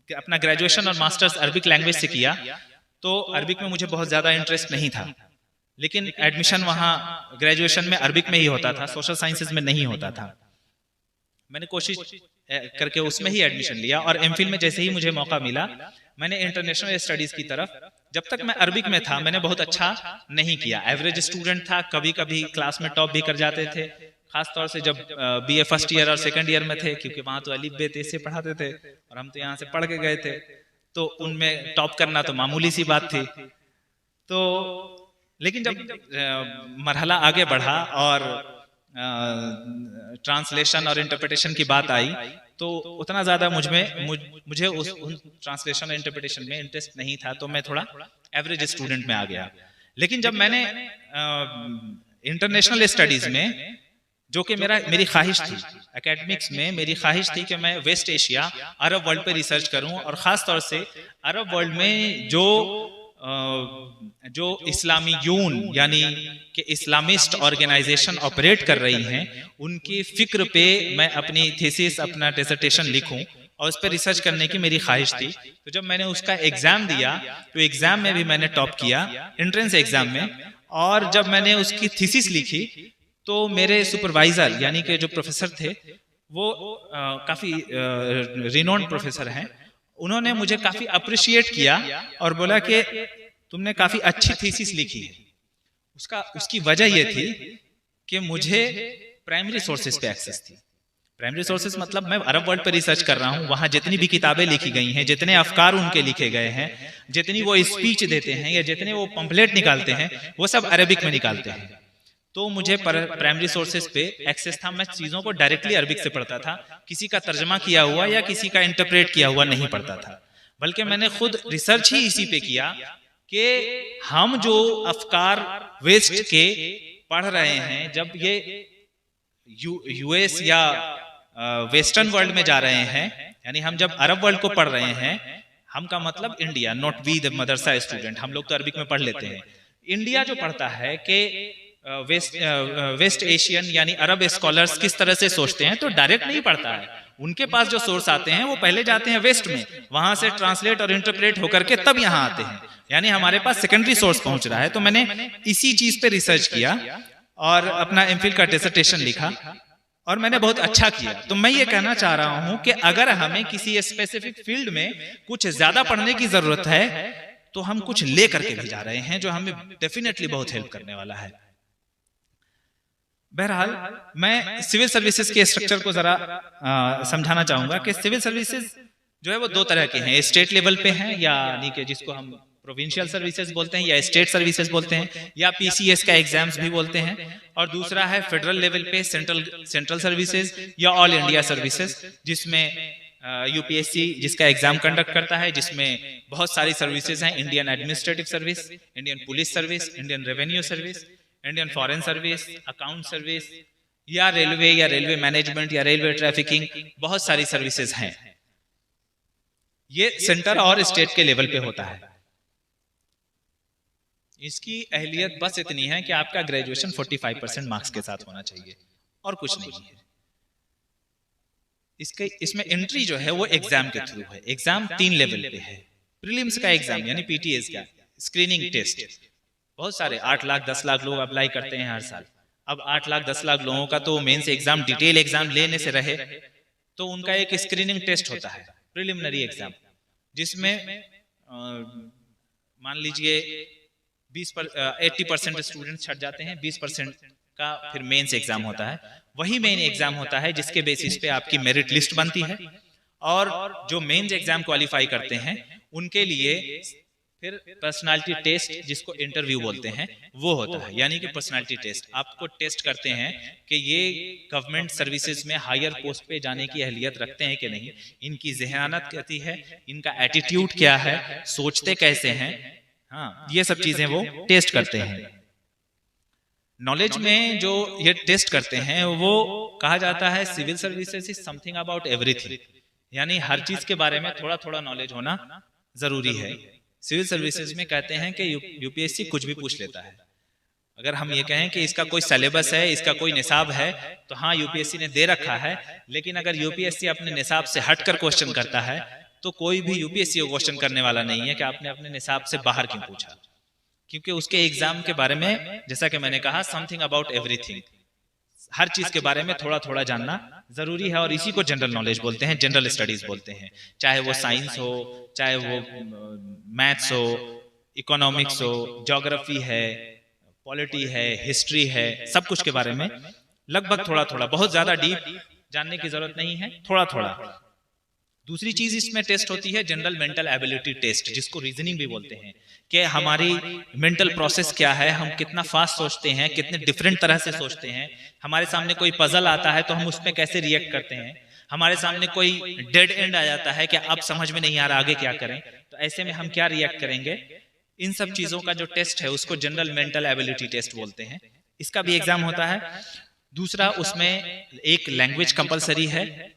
अपना ग्रेजुएशन और मास्टर्स अरबिक लैंग्वेज से किया, तो अरबिक में मुझे बहुत ज्यादा इंटरेस्ट नहीं था, लेकिन एडमिशन वहां ग्रेजुएशन में अरबिक में ही होता था, सोशल साइंसेज में नहीं होता था। मैंने कोशिश करके उसमें ही एडमिशन लिया, और MPhil में जैसे ही मुझे मौका मिला, मैंने इंटरनेशनल स्टडीज की तरफ, जब तक मैं अरबिक में था मैंने बहुत अच्छा नहीं किया, एवरेज स्टूडेंट था, कभी कभी क्लास में टॉप भी कर जाते थे, खास तौर से जब BA फर्स्ट ईयर और सेकंड ईयर में थे, क्योंकि वहां तो अलिफ बे ते से पढ़ाते थे और हम तो यहाँ से पढ़ के गए थे, तो उनमें टॉप करना तो मामूली सी बात थी। तो लेकिन जब मरहला आगे बढ़ा और ट्रांसलेशन और इंटरप्रिटेशन की बात आई, तो उतना ज्यादा मुझे उस ट्रांसलेशन और इंटरप्रिटेशन में इंटरेस्ट नहीं था, तो मैं थोड़ा एवरेज स्टूडेंट में आ गया। लेकिन जब मैंने इंटरनेशनल स्टडीज में, जो कि मेरी ख्वाहिश थी, एकेडमिक्स में मेरी ख्वाहिश थी कि मैं वेस्ट एशिया, अरब वर्ल्ड पे रिसर्च करूं, और खास तौर से अरब वर्ल्ड में जो इस्लामी यून यानी कि इस्लामिस्ट ऑर्गेनाइजेशन ऑपरेट कर रही हैं, उनकी फिक्र पे मैं अपनी थीसिस, अपना डिसर्टेशन लिखूं और उस पर रिसर्च करने की मेरी ख्वाहिश थी। तो जब मैंने उसका एग्जाम दिया, तो एग्जाम में भी मैंने टॉप किया, एंट्रेंस एग्जाम में, और जब मैंने उसकी थीसिस लिखी तो मेरे सुपरवाइजर यानी कि जो प्रोफेसर थे, वो काफी रिनोन्ड प्रोफेसर हैं, उन्होंने मुझे काफी अप्रिशिएट किया और बोला कि तुमने काफी अच्छी थीसिस लिखी है। उसकी वजह यह थी कि मुझे प्राइमरी सोर्सेज पे एक्सेस थी। प्राइमरी सोर्सेज मतलब मैं अरब वर्ल्ड पे रिसर्च कर रहा हूँ, वहां जितनी भी किताबें लिखी गई हैं, जितने अफकार उनके लिखे गए हैं, जितनी वो स्पीच देते हैं या जितने वो पंपलेट निकालते हैं, वो सब अरबिक में निकालते हैं। तो मुझे प्राइमरी सोर्सेज पे एक्सेस था, मैं चीजों को डायरेक्टली अरबिक से पढ़ता था, किसी का तर्जमा किया हुआ या किसी का इंटरप्रेट किया हुआ नहीं पढ़ता था। बल्कि मैंने खुद रिसर्च ही इसी पे किया कि हम जो अफकार वेस्ट के पढ़ रहे हैं, जब ये यूएस या वेस्टर्न वर्ल्ड में जा रहे हैं, यानी हम जब अरब वर्ल्ड को पढ़ रहे हैं, हम का मतलब India, not we the madrasa student, हम लोग तो अरबिक में पढ़ लेते हैं। इंडिया जो पढ़ता है कि वेस्ट एशियन यानी अरब स्कॉलर्स किस तरह से सोचते हैं, तो डायरेक्ट नहीं पढ़ता है। उनके पास जो सोर्स आते हैं वो पहले जाते हैं वेस्ट में, वहां से ट्रांसलेट और इंटरप्रेट होकर के तब यहाँ आते हैं, यानी हमारे पास सेकेंडरी सोर्स पहुंच रहा है। तो मैंने इसी चीज पे रिसर्च किया और अपना एमफिल का डिसर्टेशन लिखा और मैंने बहुत अच्छा किया। तो मैं ये कहना चाह रहा हूं कि अगर हमें किसी स्पेसिफिक फील्ड में कुछ ज्यादा पढ़ने की जरूरत है तो हम कुछ ले करके भी जा रहे हैं जो हमें डेफिनेटली बहुत हेल्प करने वाला है। बहरहाल मैं सिविल सर्विसेज के स्ट्रक्चर को जरा समझाना चाहूंगा कि सिविल सर्विसेज जो है वो दो तरह के हैं, स्टेट लेवल पे हैं, यानी कि जिसको हम प्रोविंशियल सर्विसेज बोलते हैं या स्टेट सर्विसेज बोलते हैं या पीसीएस का एग्जाम्स भी बोलते हैं, और दूसरा है फेडरल लेवल पे सेंट्रल सर्विसेज या ऑल इंडिया सर्विसेज, जिसमें यूपीएससी जिसका एग्जाम कंडक्ट करता है, जिसमें बहुत सारी सर्विसेज हैं, Indian administrative service, Indian police service, Indian revenue service, Indian foreign service, account service या रेलवे मैनेजमेंट या रेलवे ट्रैफिकिंग, बहुत सारी सर्विसेज हैं। ये सेंटर और स्टेट के लेवल पे होता है। इसकी अहलियत बस इतनी है कि आपका ग्रेजुएशन 45% मार्क्स के साथ होना चाहिए और कुछ नहीं है। इसमें एंट्री जो है वो एग्जाम के थ्रू है। एग्जाम 3 लेवल पे है। प्रीलिम्स का एग्जाम यानी पीटीएस का स्क्रीनिंग टेस्ट, बहुत सारे 8 लाख 10 लाख लोग अप्लाई करते हैं हर साल। अब 8 लाख 10 लाख लोगों का तो मेंस एग्जाम डिटेल एग्जाम लेने से रहे तो उनका एक स्क्रीनिंग टेस्ट होता है, प्रीलिमिनरी एग्जाम, जिसमें मान लीजिए 80% स्टूडेंट छट जाते हैं, 20% का फिर मेंस एग्जाम होता है। वही मेन एग्जाम होता है जिसके बेसिस पे आपकी मेरिट लिस्ट बनती है, और जो मेंस एग्जाम क्वालिफाई करते हैं उनके लिए फिर पर्सनालिटी टेस्ट, जिसको इंटरव्यू बोलते हैं, वो होता है। यानी कि पर्सनालिटी टेस्ट आपको टेस्ट करते हैं कि ये गवर्नमेंट सर्विसेज में हायर पोस्ट पे जाने की अहलियत रखते हैं कि नहीं, इनकी ज़हनात कैसी है, इनका एटीट्यूड क्या है, सोचते कैसे हैं, हाँ, ये सब चीजें वो टेस्ट करते हैं। नॉलेज में जो ये टेस्ट करते हैं वो कहा जाता है civil services is something about everything, यानी हर चीज के बारे में थोड़ा थोड़ा नॉलेज होना जरूरी है। सिविल सर्विसेज में कहते हैं कि यूपीएससी कुछ भी पूछ लेता है। अगर हम ये कहें कि इसका कोई सिलेबस है, इसका कोई निसाब है, तो हाँ यूपीएससी ने दे रखा है, लेकिन अगर यूपीएससी अपने निसाब से हटकर क्वेश्चन करता है तो कोई भी यूपीएससी को क्वेश्चन करने वाला नहीं है कि आपने अपने निसाब से बाहर क्यों पूछा, क्योंकि उसके एग्जाम के बारे में, जैसा कि मैंने कहा, समथिंग अबाउट एवरीथिंग, हर चीज के बारे में थोड़ा थोड़ा जानना जरूरी है, और इसी को जनरल नॉलेज बोलते हैं, जनरल स्टडीज बोलते हैं। चाहे वो साइंस हो, चाहे वो मैथ्स हो, इकोनॉमिक्स हो, ज्योग्राफी है, पॉलिटी है, हिस्ट्री है, सब कुछ के बारे में लगभग थोड़ा थोड़ा, बहुत ज्यादा डीप जानने की जरूरत नहीं है, थोड़ा थोड़ा। दूसरी चीज इसमें टेस्ट होती है जनरल मेंटल एबिलिटी टेस्ट, जिसको रीजनिंग भी बोलते हैं, कि हमारी मेंटल प्रोसेस क्या है, हम कितना फास्ट सोचते हैं, कितने डिफरेंट तरह से सोचते हैं, हमारे सामने कोई पजल आता है तो हम उसमें कैसे रिएक्ट करते हैं, हमारे सामने कोई डेड एंड आ जाता है कि अब समझ में नहीं आ रहा आगे क्या करें, तो ऐसे में हम क्या रिएक्ट करेंगे, इन सब चीजों का जो टेस्ट है उसको जनरल मेंटल एबिलिटी टेस्ट बोलते हैं। इसका भी एग्जाम होता है। दूसरा, उसमें एक लैंग्वेज कंपलसरी है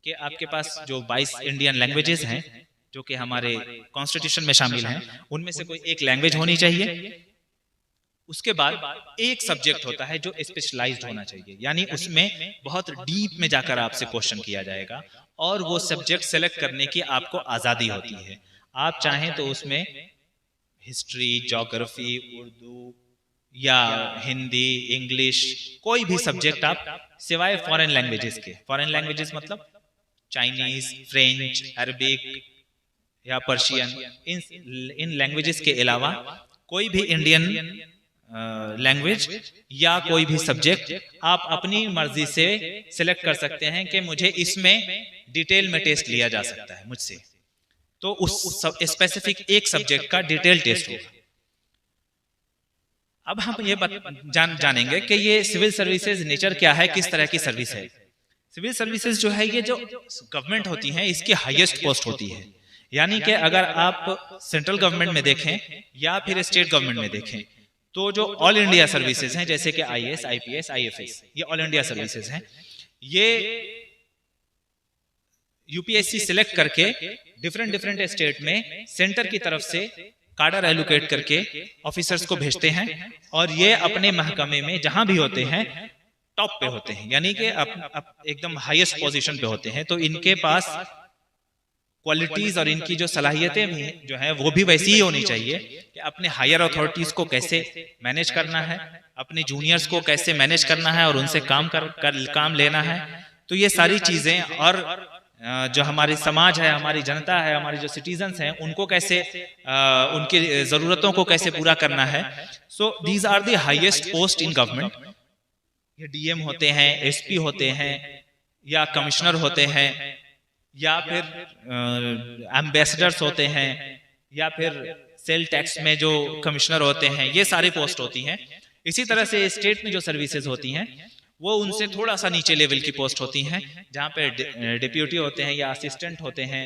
कि आपके पास जो 22 इंडियन लैंग्वेजेस हैं जो कि हमारे कॉन्स्टिट्यूशन में शामिल हैं, उनमें से कोई एक लैंग्वेज होनी चाहिए। उसके बाद एक सब्जेक्ट होता है जो स्पेशलाइज्ड होना चाहिए, यानी उसमें बहुत डीप में जाकर आपसे क्वेश्चन किया जाएगा, और वो सब्जेक्ट सेलेक्ट करने की आपको आजादी होती है। आप चाहें तो उसमें हिस्ट्री, ज्योग्राफी, उर्दू या हिंदी, इंग्लिश, कोई भी सब्जेक्ट आप, सिवाय फॉरेन लैंग्वेजेस के। फॉरेन लैंग्वेजेस मतलब चाइनीज, फ्रेंच, अरबिक या पर्शियन, इन लैंग्वेजेस के अलावा कोई भी इंडियन लैंग्वेज या कोई भी सब्जेक्ट आप अपनी मर्जी से सिलेक्ट कर सकते हैं कि मुझे इसमें डिटेल में टेस्ट लिया जा सकता है मुझसे, तो उस स्पेसिफिक एक सब्जेक्ट का डिटेल टेस्ट होगा। अब हम ये जानेंगे कि ये सिविल सर्विसेज नेचर क्या है, किस तरह की सर्विस है। सिविल सर्विसेज जो है ये जो गवर्नमेंट होती है इसकी हाईएस्ट पोस्ट होती है, यानी कि अगर आप सेंट्रल गवर्नमेंट में देखें या फिर स्टेट गवर्नमेंट में देखें तो जो ऑल इंडिया सर्विसेज हैं जैसे कि आईएएस, आईपीएस, आईएफएस, ये ऑल इंडिया सर्विसेज हैं। ये यूपीएससी सिलेक्ट करके डिफरेंट स्टेट में सेंटर की तरफ से कार्डर एलोकेट करके ऑफिसर्स को भेजते हैं और ये अपने महकमे में जहां भी होते हैं टॉप पे होते हैं, यानी कि एकदम हाईएस्ट पोजीशन पे होते हैं। तो इनके पास क्वालिटीज और इनकी जो सलाहियतें भी जो है वो भी वैसी ही होनी चाहिए कि अपने हायर अथॉरिटीज को कैसे मैनेज करना है, अपने जूनियर्स को कैसे मैनेज करना है और उनसे काम लेना है। तो ये सारी चीजें और जो हमारी समाज है, हमारी जनता है, हमारी जो सिटीजन्स हैं उनको कैसे उनकी जरूरतों को कैसे पूरा करना है। So these are the highest post in government. ये डीएम होते हैं, एसपी होते हैं या कमिश्नर होते हैं या फिर एम्बेसडर्स होते हैं या फिर सेल टैक्स में जो कमिश्नर होते हैं, ये सारी पोस्ट होती हैं। इसी तरह से स्टेट में जो सर्विसेज होती हैं वो उनसे थोड़ा सा नीचे लेवल की पोस्ट होती हैं, जहाँ पे डिप्यूटी होते हैं या असिस्टेंट होते हैं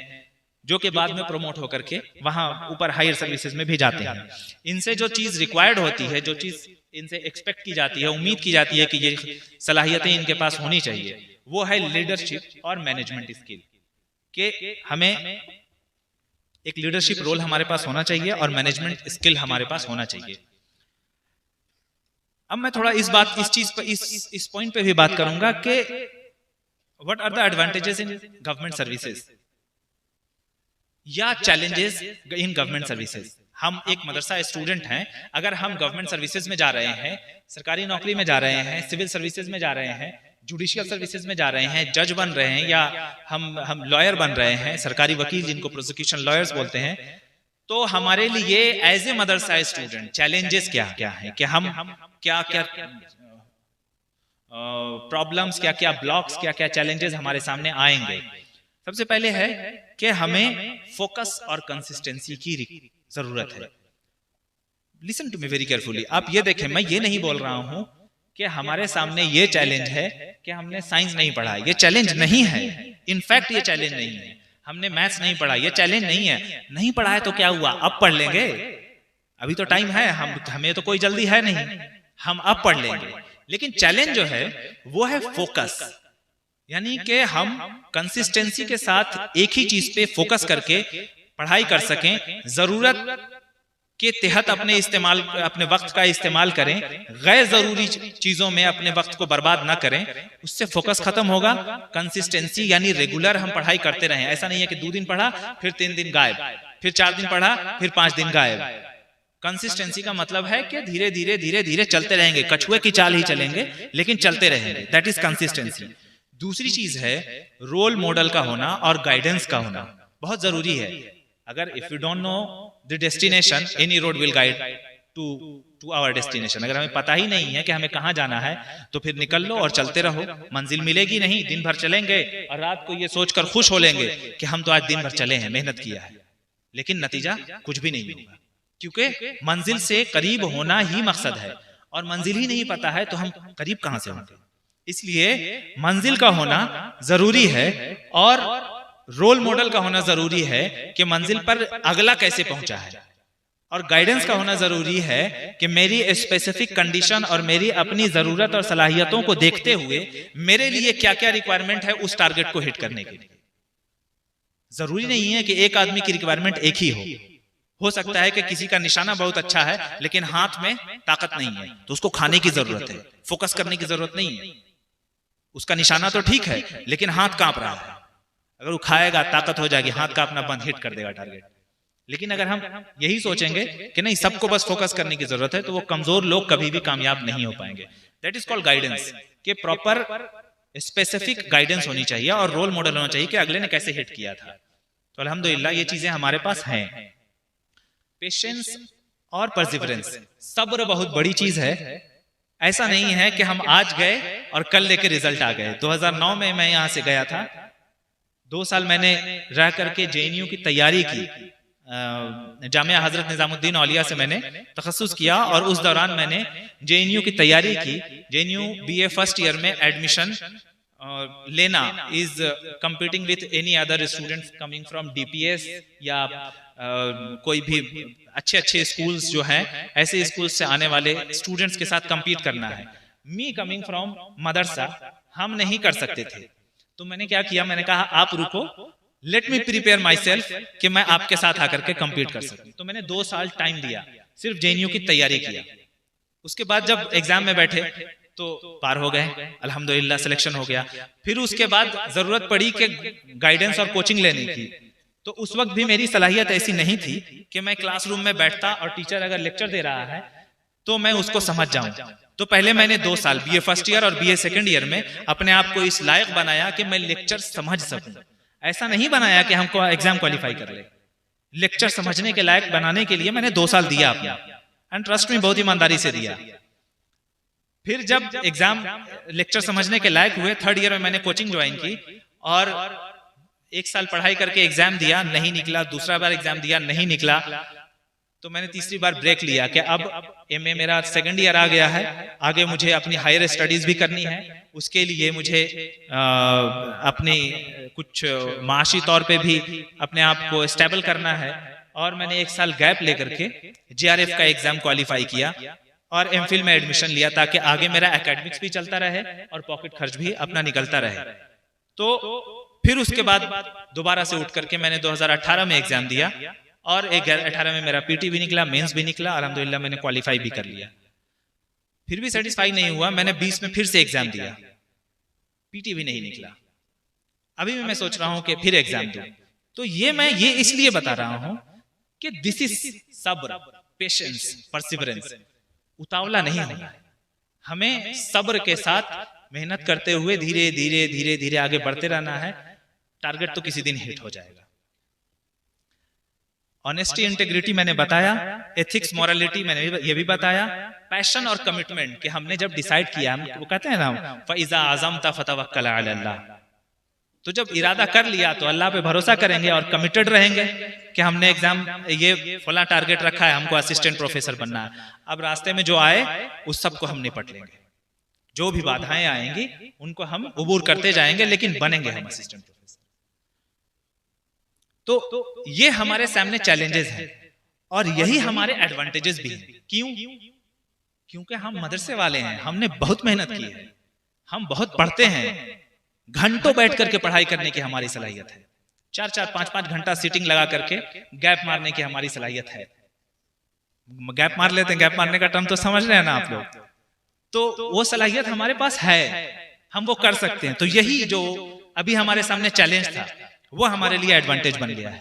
जो कि बाद में प्रमोट होकर के वहां ऊपर हायर सर्विसेज में भी जाते हैं। इनसे जो चीज रिक्वायर्ड होती है, जो चीज इनसे एक्सपेक्ट की जाती है, उम्मीद की जाती है कि ये सलाहियतें इनके पास होनी चाहिए, वो है लीडरशिप और मैनेजमेंट स्किल। कि हमें एक लीडरशिप रोल हमारे पास होना चाहिए और मैनेजमेंट स्किल हमारे पास होना चाहिए। अब मैं थोड़ा इस चीज पर इस पॉइंट पे भी बात करूंगा कि what are the advantages in government services या चैलेंजेस इन गवर्नमेंट सर्विसेज। हम एक मदरसा स्टूडेंट हैं, अगर हम गवर्नमेंट सर्विसेज में जा रहे हैं, सरकारी नौकरी में जा रहे हैं, सिविल सर्विसेज में जा रहे हैं, जुडिशियल सर्विसेज में जा रहे हैं, जज बन रहे हैं या हम लॉयर बन रहे हैं, सरकारी वकील जिनको प्रोसिक्यूशन लॉयर्स बोलते हैं, तो हमारे लिए as a madrasa student challenges क्या क्या है कि हम क्या क्या प्रॉब्लम्स, क्या क्या ब्लॉक्स, क्या क्या चैलेंजेस हमारे सामने आएंगे। सबसे पहले है कि हमें फोकस और कंसिस्टेंसी की जरूरत है। Listen to me very carefully. आप ये देखें, मैं ये नहीं बोल रहा हूं कि हमारे सामने ये चैलेंज है कि हमने साइंस नहीं पढ़ा, ये चैलेंज नहीं है। इनफैक्ट ये चैलेंज नहीं है। हमने मैथ्स नहीं पढ़ा, ये चैलेंज नहीं है। नहीं पढ़ा है तो क्या हुआ, अब पढ़ लेंगे, अभी तो टाइम है, हमें तो कोई जल्दी है नहीं, हम अब पढ़ लेंगे। लेकिन चैलेंज जो है वो है फोकस, यानी कि हम कंसिस्टेंसी के साथ एक ही चीज पे फोकस करके पढ़ाई कर सकें, जरूरत के तहत अपने वक्त का इस्तेमाल करें, गैर जरूरी चीजों में अपने वक्त को बर्बाद ना करें, उससे फोकस खत्म होगा। कंसिस्टेंसी यानी रेगुलर हम पढ़ाई करते रहें। ऐसा नहीं है कि 2 दिन पढ़ा फिर 3 दिन गायब, फिर 4 दिन पढ़ा फिर 5 दिन गायब। कंसिस्टेंसी का मतलब है कि धीरे धीरे धीरे धीरे चलते रहेंगे, कछुए की चाल ही चलेंगे लेकिन चलते रहेंगे। That is consistency. दूसरी चीज है रोल मॉडल का होना और गाइडेंस का होना, बहुत जरूरी है। अगर if you don't know the destination, any road will guide to our destination. अगर हमें पता ही नहीं है कि हमें कहाँ जाना है तो फिर निकल लो और चलते रहो, मंजिल मिलेगी नहीं। दिन भर चलेंगे और रात को ये सोचकर खुश हो लेंगे कि हम तो आज दिन भर चले हैं, मेहनत किया है, लेकिन नतीजा कुछ भी नहीं होगा, क्योंकि मंजिल से करीब होना ही मकसद है और मंजिल ही नहीं पता है तो हम करीब कहां से होंगे। इसलिए मंजिल का होना जरूरी है और रोल मॉडल का होना जरूरी है कि मंजिल पर अगला कैसे पहुंचा है, और गाइडेंस का होना जरूरी है कि मेरी स्पेसिफिक कंडीशन और मेरी अपनी जरूरत और सलाहियतों को देखते हुए मेरे लिए क्या क्या रिक्वायरमेंट है उस टारगेट को हिट करने के लिए। जरूरी नहीं है कि एक आदमी की रिक्वायरमेंट एक ही हो सकता है कि किसी का निशाना बहुत अच्छा है लेकिन हाथ में ताकत नहीं है, तो उसको खाने की जरूरत है, फोकस करने की जरूरत नहीं है। उसका निशाना तो ठीक है लेकिन हाथ कांप रहा है, अगर वो खाएगा ताकत हो जाएगी, हाथ का अपना बंद हिट कर देगा टारगेट। लेकिन अगर हम यही सोचेंगे कि नहीं सबको बस फोकस करने की जरूरत है, तो वो कमजोर लोग कभी भी कामयाब नहीं हो पाएंगे। दैट इज कॉल्ड गाइडेंस, कि प्रॉपर स्पेसिफिक गाइडेंस होनी चाहिए और रोल मॉडल होना चाहिए कि अगले ने कैसे हिट किया था। तो अल्हम्दुलिल्लाह ये चीजें हमारे पास हैं। पेशेंस और परसिवरेंस, सब्र बहुत बड़ी चीज है। ऐसा नहीं है कि हम आज गए और कल लेके रिजल्ट आ गए। 2009 में मैं यहाँ से गया था, 2 साल मैंने रह करके जेएनयू की तैयारी की। जामिया हजरत निजामुद्दीन औलिया से मैंने तखस्सुस किया और उस दौरान मैंने जेएनयू की तैयारी की। जेएनयू बीए फर्स्ट ईयर में एडमिशन लेना is competing with any other students coming from DPS या कोई भी अच्छे अच्छे स्कूल्स जो हैं, ऐसे स्कूल्स से आने वाले स्टूडेंट्स के साथ कंपीट करना है। मी कमिंग फ्रॉम मदरसा, हम नहीं कर सकते थे। तो मैंने क्या किया, मैंने कहा आप रुको, let me prepare my self कि मैं आपके साथ आकर के कंपीट कर सकूं। तो मैंने 2 साल टाइम दिया, सिर्फ जेएनयू की तैयारी किया। उसके बाद जब एग्जाम में बैठे तो पार हो गए, अल्हम्दुलिल्लाह सिलेक्शन हो गया। फिर उसके बाद जरूरत पड़ी कि गाइडेंस और कोचिंग लेने की। तो उस वक्त भी मेरी सलाहियत ऐसी नहीं थी कि मैं क्लासरूम में बैठता और टीचर अगर लेक्चर दे रहा है तो मैं उसको समझ जाऊं। तो पहले मैंने 2 साल बीए फर्स्ट ईयर और बीए सेकंड ईयर में अपने आप को इस लायक बनाया कि मैं लेक्चर समझ सकूं। ऐसा नहीं बनाया कि हमको एग्जाम क्वालिफाई कर ले, लेक्चर समझने के लायक बनाने के लिए मैंने 2 साल दिया अपना, एंड ट्रस्ट में बहुत ईमानदारी से दिया। फिर जब एग्जाम लेक्चर समझने के लायक हुए, 3rd ईयर में मैंने कोचिंग ज्वाइन की और 1 साल पढ़ाई करके एग्जाम दिया, नहीं निकला। दूसरा बार एग्जाम दिया, नहीं निकला। तो मैंने तीसरी बार ब्रेक लिया कि अब एमए मेरा 2nd ईयर आ गया है, आगे मुझे अपनी हायर स्टडीज भी करनी है। उसके लिए मुझे अपनी कुछ माशी तौर पे भी अपने आप को स्टेबल करना है। और मैंने 1 साल गैप लेकर के जेआरएफ का एग्जाम क्वालिफाई किया और एमफिल में एडमिशन लिया, ताकि आगे मेरा एकेडमिक्स भी चलता रहे और पॉकेट खर्च भी अपना निकलता रहे। तो फिर उसके बाद दोबारा से उठ करके मैंने 2018 में एग्जाम दिया और 2018 में मेरा पीटी भी निकला, मेंस भी निकला, अल्हम्दुलिल्लाह मैंने क्वालिफाई भी कर लिया। फिर भी सेटिस्फाई नहीं हुआ, मैंने 20 में फिर से एग्जाम दिया, पीटी भी नहीं निकला। अभी मैं सोच रहा हूं कि फिर एग्जाम दूं। तो ये इसलिए बता रहा हूं कि दिस इज सब्र, पेशेंस, परसिवरेंस। उतावला नहीं होना है, हमें सब्र के साथ मेहनत करते हुए धीरे धीरे धीरे धीरे आगे बढ़ते रहना है। टारगेट तो किसी दिन हिट हो जाएगा। ऑनेस्टी इंटेग्रिटी मैंने बताया, एथिक्स मोरालिटी मैंने ये भी बताया, पैशन और कमिटमेंट कि हमने जब डिसाइड किया, वो कहते हैं ना फइज़ा अज़मता फतवक्कल अलल्लाह, तो जब इरादा कर लिया तो अल्लाह पे भरोसा करेंगे और कमिटेड रहेंगे कि हमने एग्जाम ये फला टारगेट रखा है, हमको असिस्टेंट प्रोफेसर बनना है। अब रास्ते में जो आए उस सबको हम निपट लेंगे, जो भी बाधाएं आएंगी उनको हम अबूर करते जाएंगे, लेकिन बनेंगे हम असिस्टेंट प्रोफेसर। तो ये हमारे सामने चैलेंजेस हैं और यही हमारे एडवांटेजेस भी हैं। क्यों? क्योंकि हम मदरसे वाले हैं, हमने बहुत मेहनत की है, हम बहुत पढ़ते हैं, घंटों बैठ करके पढ़ाई करने की हमारी सलाहियत है। 4-4, 5-5 घंटा सीटिंग लगा करके गैप मारने की हमारी सलाहियत है। गैप मार लेते हैं, गैप मारने का टर्म तो समझ रहे हैं ना आप लोग। तो वो सलाहियत हमारे पास है, हम वो कर सकते हैं। तो यही जो अभी हमारे सामने चैलेंज था वो हमारे लिए एडवांटेज बन गया है।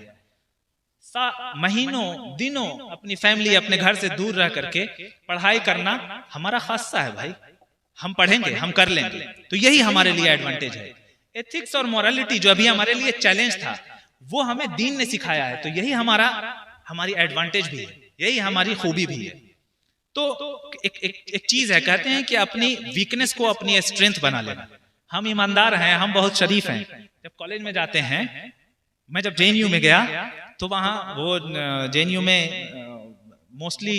महीनों दिनों अपनी फैमिली, अपने घर से दूर रह करके पढ़ाई करना हमारा खासा है भाई। हम पढ़ेंगे, हम कर लेंगे, तो यही हमारे लिए एडवांटेज है। एथिक्स और मोरालिटी जो अभी हमारे लिए चैलेंज था, वो हमें दीन ने सिखाया है, तो यही हमारी एडवांटेज भी है, यही हमारी खूबी भी है। तो एक चीज है, कहते हैं कि अपनी वीकनेस को अपनी स्ट्रेंथ बना लेना। हम ईमानदार हैं, हम बहुत शरीफ हैं। जब कॉलेज में जाते हैं, मैं जब जेएनयू में गया तो वहां वो जेएनयू में मोस्टली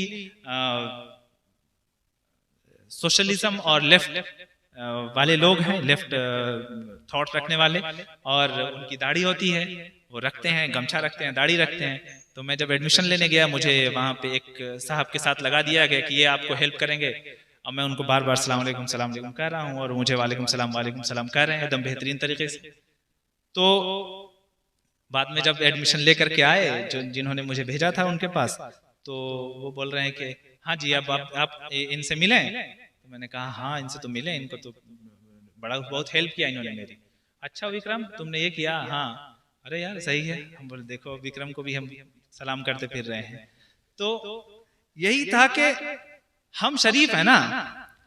सोशलिज्म और लेफ्ट वाले लोग हैं, लेफ्ट थॉट रखने वाले, और उनकी दाढ़ी होती है, वो रखते हैं, गमछा रखते हैं, दाढ़ी रखते हैं। तो मैं जब एडमिशन लेने गया, मुझे वहां पे एक साहब के साथ लगा दिया गया कि ये आपको हेल्प करेंगे, और मैं उनको बार बार सलाम अलैकुम कह रहा हूँ और मुझे वालेकुम सलाम कह रहे हैं एकदम बेहतरीन तरीके से। तो बाद में जब एडमिशन लेकर के आए, जिन्होंने मुझे भेजा था उनके पास, तो वो बोल रहे हैं कि हाँ जी अब आप इनसे मिले। तो मैंने कहा हाँ इनसे तो मिले, इनको तो बहुत हेल्प किया इन्होंने मेरी। अच्छा विक्रम तुमने ये किया? हाँ। अरे यार सही है। हम बोले देखो विक्रम को भी हम सलाम करते फिर रहे हैं। तो यही था कि हम शरीफ है ना,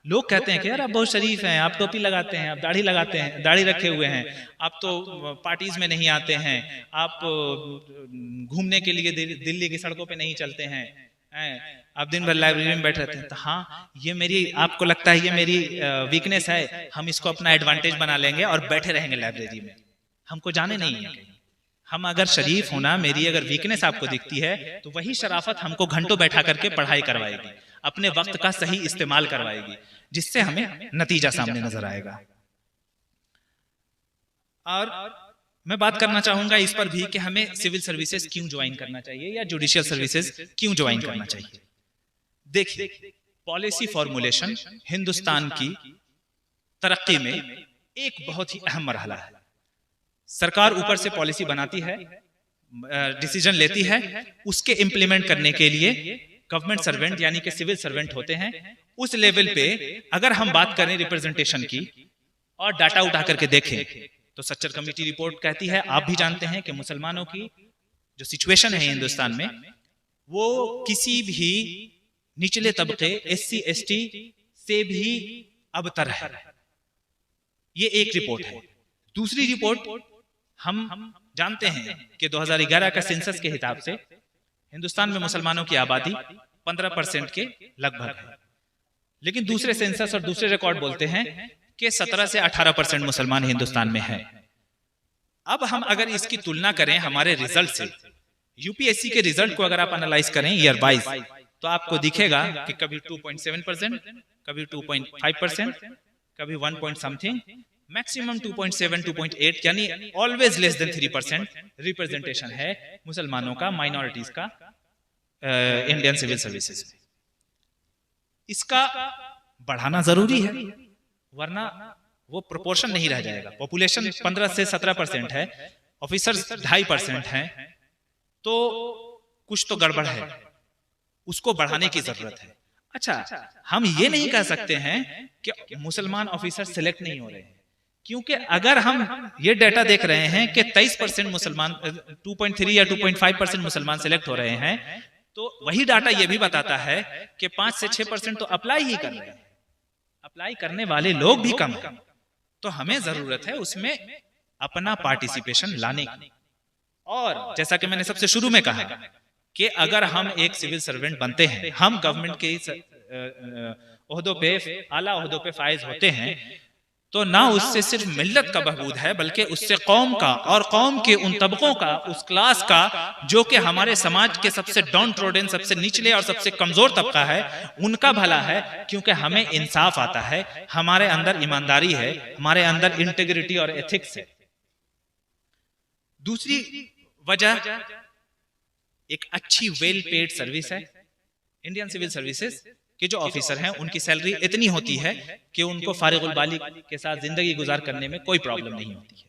लोग कहते हैं कि यार आप बहुत शरीफ हैं, आप टोपी लगाते हैं, आप दाढ़ी लगाते हैं, दाढ़ी रखे हुए हैं, आप तो पार्टीज में नहीं आते हैं, आप घूमने के लिए दिल्ली की सड़कों पे नहीं चलते हैं, आप दिन भर लाइब्रेरी में बैठे रहते हैं। तो हाँ, ये मेरी, आपको लगता है ये मेरी वीकनेस है, हम इसको अपना एडवांटेज बना लेंगे और बैठे रहेंगे लाइब्रेरी में, हमको जाने नहीं है। हम अगर शरीफ होना मेरी अगर वीकनेस आपको दिखती है, तो वही शराफत हमको घंटों बैठा करके पढ़ाई करवाएगी, अपने वक्त का सही इस्तेमाल करवाएगी, जिससे हमें नतीजा सामने नजर आएगा। और मैं बात करना चाहूंगा इस पर भी कि हमें सिविल सर्विसेज क्यों ज्वाइन करना चाहिए या जुडिशियल सर्विसेज क्यों ज्वाइन करना चाहिए। देखिए, पॉलिसी फॉर्मुलेशन हिंदुस्तान की तरक्की में एक बहुत ही अहम मरहला है। सरकार ऊपर से पॉलिसी बनाती है, डिसीजन लेती है, उसके इंप्लीमेंट करने के लिए गवर्नमेंट सर्वेंट यानी कि सिविल सर्वेंट होते हैं। उस लेवल पे अगर हम बात करें रिप्रेजेंटेशन की और डाटा उठा करके देखें, तो सच्चर कमेटी रिपोर्ट कहती है, आप भी जानते हैं कि मुसलमानों की जो सिचुएशन है हिंदुस्तान में, वो किसी भी निचले तबके SC ST से भी अबतर है। ये एक रिपोर्ट है। दूसरी रिपोर्ट, हम जानते हैं कि 2011 का सेंसस के हिसाब से हिंदुस्तान में मुसलमानों की आबादी 15% के लगभग है, लेकिन दूसरे सेंसस और दूसरे रिकॉर्ड बोलते हैं कि 17 से 18% मुसलमान हिंदुस्तान में हैं। अब हम अगर इसकी तुलना करें हमारे रिजल्ट से, यूपीएससी के रिजल्ट को अगर आप एनालाइज करें ईयर वाइज, तो आपको दिखेगा कि कभी 2.7%, कभी 2.5%, कभी 1 point something, मैक्सिमम 2.7, 2.8, यानी ऑलवेज लेस देन 3% रिप्रेजेंटेशन है मुसलमानों का, माइनॉरिटीज का इंडियन सिविल सर्विसेज में। इसका बढ़ाना जरूरी है, वरना वो प्रोपोर्शन नहीं रह जाएगा। पॉपुलेशन 15 से 17% है, ऑफिसर्स 2.5% हैं, तो कुछ तो गड़बड़ है, उसको बढ़ाने की जरूरत है। अच्छा, हम ये नहीं कह सकते हैं कि मुसलमान ऑफिसर सिलेक्ट नहीं हो रहे हैं, क्योंकि अगर हम ये डाटा देख रहे हैं कि 23% मुसलमान, 2.3 या 2.5% मुसलमान सिलेक्ट हो रहे हैं, तो वही डाटा ये भी बताता है कि 5 से 6% तो अप्लाई ही कर रहे हैं, अप्लाई करने वाले लोग भी कम हैं। तो हमें जरूरत है उसमें अपना पार्टिसिपेशन लाने की। और जैसा कि मैंने सबसे शुरू में कहा कि अगर हम एक सिविल सर्वेंट बनते हैं, हम गवर्नमेंट के ओहदों पे, आला ओहदों पे फाइज होते हैं, तो ना उससे सिर्फ मिल्लत का बहबूद है, बल्कि उससे कौम का और कौम के उन तबकों का, उस क्लास का जो कि हमारे समाज के सबसे डाउन ट्रोडन, सबसे निचले और सबसे कमजोर तबका है, उनका भला है। क्योंकि हमें इंसाफ आता है, हमारे अंदर ईमानदारी है, हमारे अंदर इंटीग्रिटी और एथिक्स है। दूसरी वजह, एक अच्छी वेल पेड सर्विस है। इंडियन सिविल सर्विसेज के जो ऑफिसर हैं उनकी सैलरी इतनी होती है कि उनको फारिगुल बाली के साथ जिंदगी गुजार करने में कोई प्रॉब्लम नहीं होती है।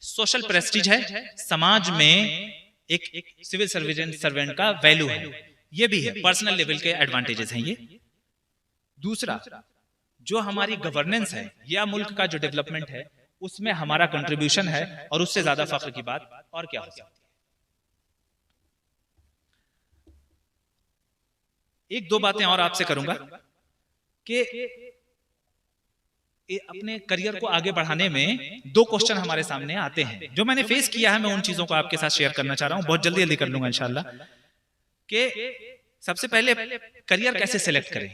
सोशल प्रेस्टीज है, समाज में एक सिविल सर्वेंट का वैल्यू है, ये भी है, पर्सनल लेवल के एडवांटेजेस हैं ये। दूसरा, जो हमारी गवर्नेंस है या मुल्क का जो डेवलपमेंट है, उसमें हमारा कंट्रीब्यूशन है, और उससे ज्यादा फख्र की बात और क्या हो सकती है। एक दो बातें और आपसे करूंगा कि अपने करियर को आगे बढ़ाने में 2 क्वेश्चन हमारे सामने आते हैं जो मैंने फेस किया है। मैं उन चीजों को आपके साथ शेयर करना चाह रहा हूं, बहुत जल्दी कर लूंगा इंशाल्लाह। कि सबसे पहले करियर कैसे सेलेक्ट करें,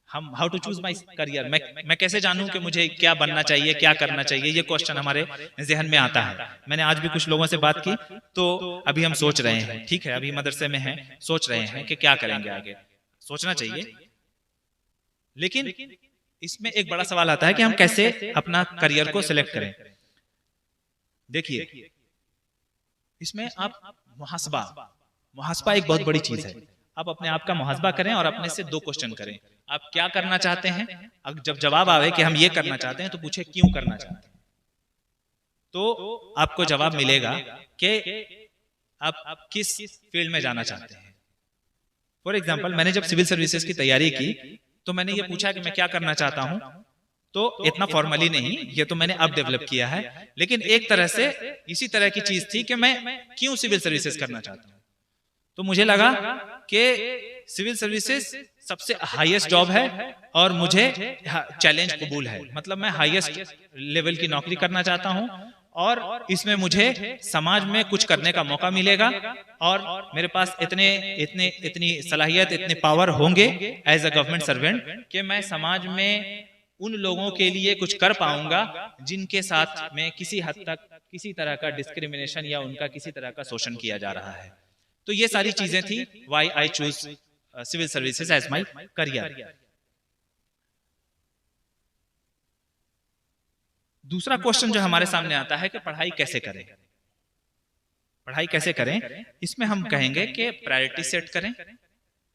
हम how to choose my career, मैं कैसे जानूं कि मुझे क्या बनना चाहिए, क्या करना चाहिए, ये क्वेश्चन हमारे जहन में आता है। मैंने आज भी कुछ लोगों से बात की, तो अभी हम सोच रहे हैं, ठीक है, अभी मदरसे में हैं, सोच रहे हैं कि क्या करेंगे आगे, सोचना चाहिए। लेकिन इसमें एक बड़ा सवाल आता है कि हम कैसे अपना करियर को सिलेक्ट करें। देखिए, इसमें आप मुहासबा एक बहुत बड़ी चीज है। आप अपने आप का मुहासबा करें और अपने से 2 क्वेश्चन करें, आप क्या करना चाहते हैं। अब जब जवाब आवे कि हम ये करना चाहते हैं, तो पूछे क्यों करना चाहते हैं, तो आपको जवाब मिलेगा कि आप किस फील्ड में जाना चाहते हैं। फॉर एग्जाम्पल, मैंने जब सिविल सर्विसेज की तैयारी की, तो मैंने ये पूछा कि मैं क्या करना चाहता हूं, तो इतना फॉर्मली नहीं, ये तो मैंने अब डेवलप किया है, लेकिन एक तरह से इसी तरह की चीज थी कि मैं क्यों सिविल सर्विसेज करना चाहता हूं। तो मुझे लगा कि सिविल सर्विसेज सबसे हाईएस्ट जॉब है और मुझे चैलेंज कबूल है, मतलब मैं हाईएस्ट लेवल की नौकरी करना चाहता हूं और इसमें मुझे समाज में कुछ करने का मौका मिलेगा और मेरे पास इतनी सलाहियत, इतने पावर होंगे एज अ गवर्नमेंट सर्वेंट कि मैं समाज में उन लोगों के लिए कुछ कर पाऊंगा जिनके साथ में किसी हद तक किसी तरह का डिस्क्रिमिनेशन या उनका किसी तरह का शोषण किया जा रहा है। तो ये सारी चीजें थी why I choose civil services as my career. दूसरा क्वेश्चन जो हमारे सामने आता है कि पढ़ाई कैसे करें, पढ़ाई कैसे करें। इसमें हम कहेंगे कि प्रायोरिटी सेट करें,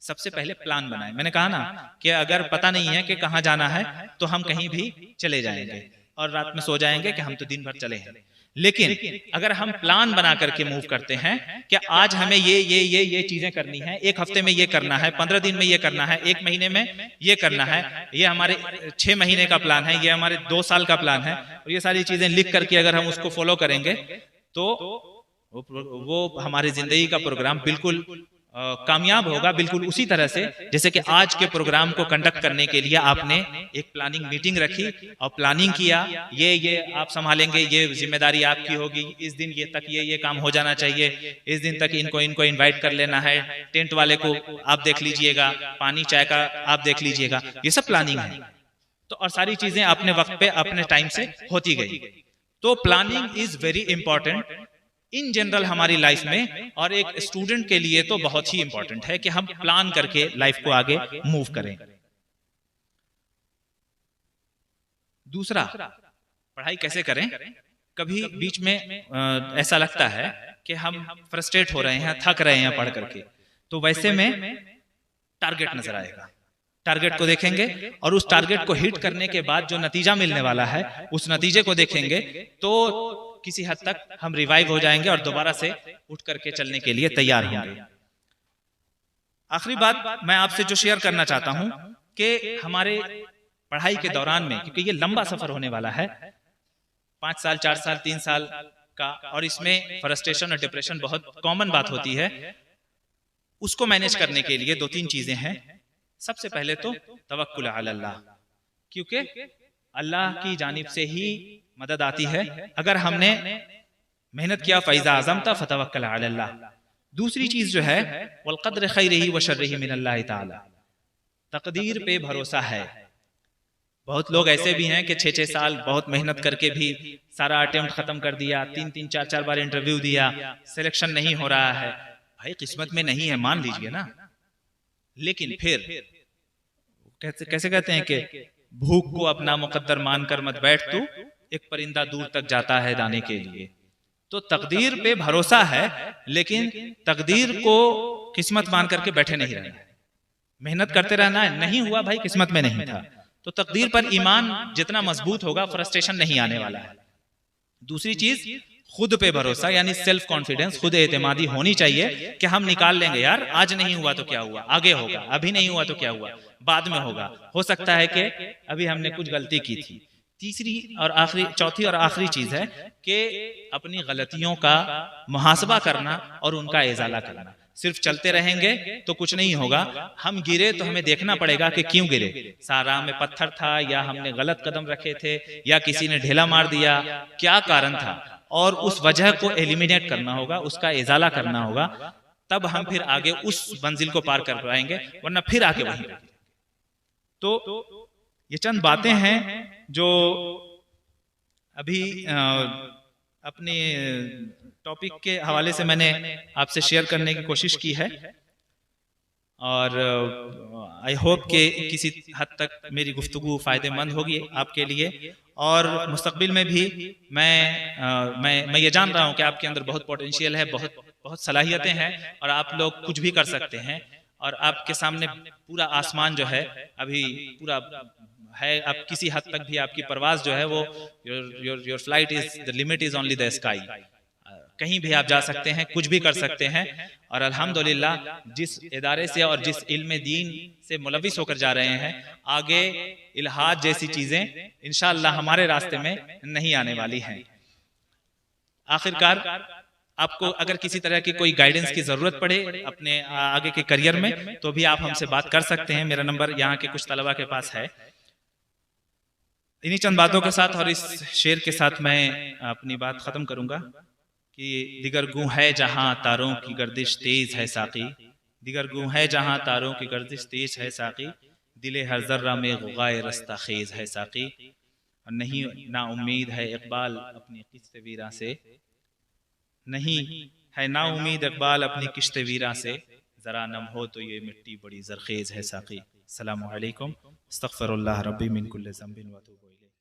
सबसे पहले प्लान बनाएं। मैंने कहा ना कि अगर पता नहीं है कि कहां जाना है तो हम कहीं भी चले जाएंगे और रात में सो जाएंगे कि हम तो दिन भर चले हैं। लेकिन अगर हम प्लान बना करके मूव करते हैं कि आज हमें ये चीजें करनी है, एक हफ्ते में ये करना है, 15 दिन में ये करना है, एक महीने में ये करना है, ये हमारे 6 महीने का प्लान है, ये हमारे 2 साल का प्लान है, और ये सारी चीजें लिख करके अगर हम उसको फॉलो करेंगे तो वो हमारी जिंदगी का प्रोग्राम बिल्कुल कामयाब होगा, बिल्कुल उसी तरह से जैसे कि आज के प्रोग्राम को कंडक्ट करने के लिए आपने एक प्लानिंग मीटिंग रखी और प्लानिंग किया, ये आप संभालेंगे, ये जिम्मेदारी आपकी होगी, इस दिन ये तक ये काम हो जाना चाहिए, इस दिन तक इनको इनवाइट कर लेना है, टेंट वाले को आप देख लीजिएगा, पानी चाय का आप देख लीजिएगा, ये सब प्लानिंग है। तो और सारी चीजें अपने वक्त पे अपने टाइम से होती गई। तो planning is very important in general हमारी लाइफ में, और एक स्टूडेंट के लिए तो बहुत ही इंपॉर्टेंट है कि हम प्लान करके लाइफ को आगे मूव करें। दूसरा, पढ़ाई कैसे करें। कभी बीच में ऐसा लगता है कि हम फ्रस्ट्रेट हो रहे हैं, थक रहे हैं पढ़ करके, तो वैसे में टारगेट नजर आएगा, टारगेट को देखेंगे और उस टारगेट को हिट करने के बाद जो नतीजा मिलने वाला है उस नतीजे को देखेंगे तो किसी हद तक हम रिवाइव हो जाएंगे और दोबारा से उठ करके चलने के लिए तैयार होंगे। आखिरी बात मैं आपसे जो शेयर करना चाहता हूं कि हमारे पढ़ाई के दौरान में, क्योंकि ये लंबा सफर होने वाला है, 5 साल 4 साल 3 साल का, और इसमें फ्रस्ट्रेशन और डिप्रेशन बहुत कॉमन बात होती है, उसको मैनेज करने के लिए 2-3 चीजें हैं। सबसे पहले तो तवक्कुल अल्लाह, क्योंकि अल्लाह की जानिब से ही मदद आती है। अगर हमने मेहनत किया, फैज़ा आज़मता फतवक्कल अल्लाह। दूसरी चीज जो है वल क़द्र खैरिही व शर्रिही मिनल्लाहि ताला, तकदीर पे भरोसा है। बहुत लोग ऐसे भी हैं कि 6-6 साल बहुत मेहनत करके भी सारा अटेम्प्ट खत्म कर दिया, 3-3 4-4 बार इंटरव्यू दिया, सिलेक्शन नहीं हो रहा है। भाई किस्मत में नहीं है, मान लीजिए ना, लेकिन फिर कैसे कहते हैं कि भूख को अपना मुकद्दर मानकर मत बैठ तू, एक परिंदा दूर तक जाता है दाने के लिए। तो तकदीर पे भरोसा है, लेकिन तकदीर को किस्मत मान करके बैठे नहीं रहना है, मेहनत करते रहना है। नहीं हुआ भाई, किस्मत में नहीं था, तो तकदीर पर ईमान जितना मजबूत होगा फ्रस्ट्रेशन नहीं आने वाला है। दूसरी चीज खुद पे भरोसा, यानी सेल्फ कॉन्फिडेंस, खुद एतमादी होनी चाहिए कि हम निकाल लेंगे यार, आज नहीं हुआ तो क्या हुआ, आगे होगा, अभी नहीं हुआ तो क्या हुआ, बाद में होगा, हो सकता है कि अभी हमने कुछ गलती की थी। चौथी और आखिरी चीज है कि अपनी गलतियों का मुहासबा करना और उनका इजाला करना। सिर्फ चलते रहेंगे तो कुछ नहीं होगा, हम गिरे तो हमें देखना पड़ेगा कि क्यों गिरे, सारा में पत्थर था या हमने गलत कदम रखे थे या किसी ने ढेला मार दिया, क्या कारण था, और उस वजह को एलिमिनेट करना होगा, उसका इजाला करना होगा, तब हम फिर आगे उस मंजिल को पार कर पाएंगे, वरना फिर आगे वहीं। तो ये चंद बातें हैं जो अभी अपने टॉपिक के हवाले से मैंने आपसे शेयर करने की कोशिश की है, और आई होप कि किसी हद तक मेरी गुफ्तगू फायदेमंद होगी आपके लिए, और मुस्तकबिल में भी मैं ये जान रहा हूँ कि आपके अंदर बहुत पोटेंशियल है, बहुत सलाहियतें हैं, और आप लोग कुछ भी कर सकते हैं, और आपके सामने पूरा आसमान जो है अभी पूरा है, आप किसी हद तक भी आपकी परवाज जो है वो your flight is the limit is only the sky, कहीं भी आप जा सकते हैं, कुछ भी कर सकते हैं। और अल्हम्दुलिल्लाह जिस इदारे से और जिस इल्म दीन से मुलविस होकर जा रहे हैं, आगे इल्हाद जैसी चीजें इंशाअल्लाह हमारे रास्ते में नहीं आने वाली हैं। आखिरकार आपको अगर किसी तरह की कोई गाइडेंस की जरूरत पड़े अपने आगे के करियर में, तो भी आप हमसे बात कर सकते हैं। मेरा नंबर यहाँ के कुछ तलबा के पास है। इन्हीं चंद बातों के साथ और इस शेर के साथ मैं अपनी बात खत्म करूंगा कि दिगर गूं है जहां तारों की गर्दिश तेज है साकी, दिगर गूं है जहां तारों की गर्दिश तेज है साकी, दिले हर जर्रा में गुगाए रस्ता खेज है साकी। और नहीं ना उम्मीद है इकबाल अपनी किश्त वीरा से, नहीं है ना उम्मीद इकबाल अपनी किश्त वीरा से, जरा नम हो तो ये मिट्टी बड़ी जरखेज है साकी। अस्सलामु अलैकुम, अस्तगफिरुल्लाह रब्बी मिन कुल्लि ज़ंबिन व अतूबु इलैह।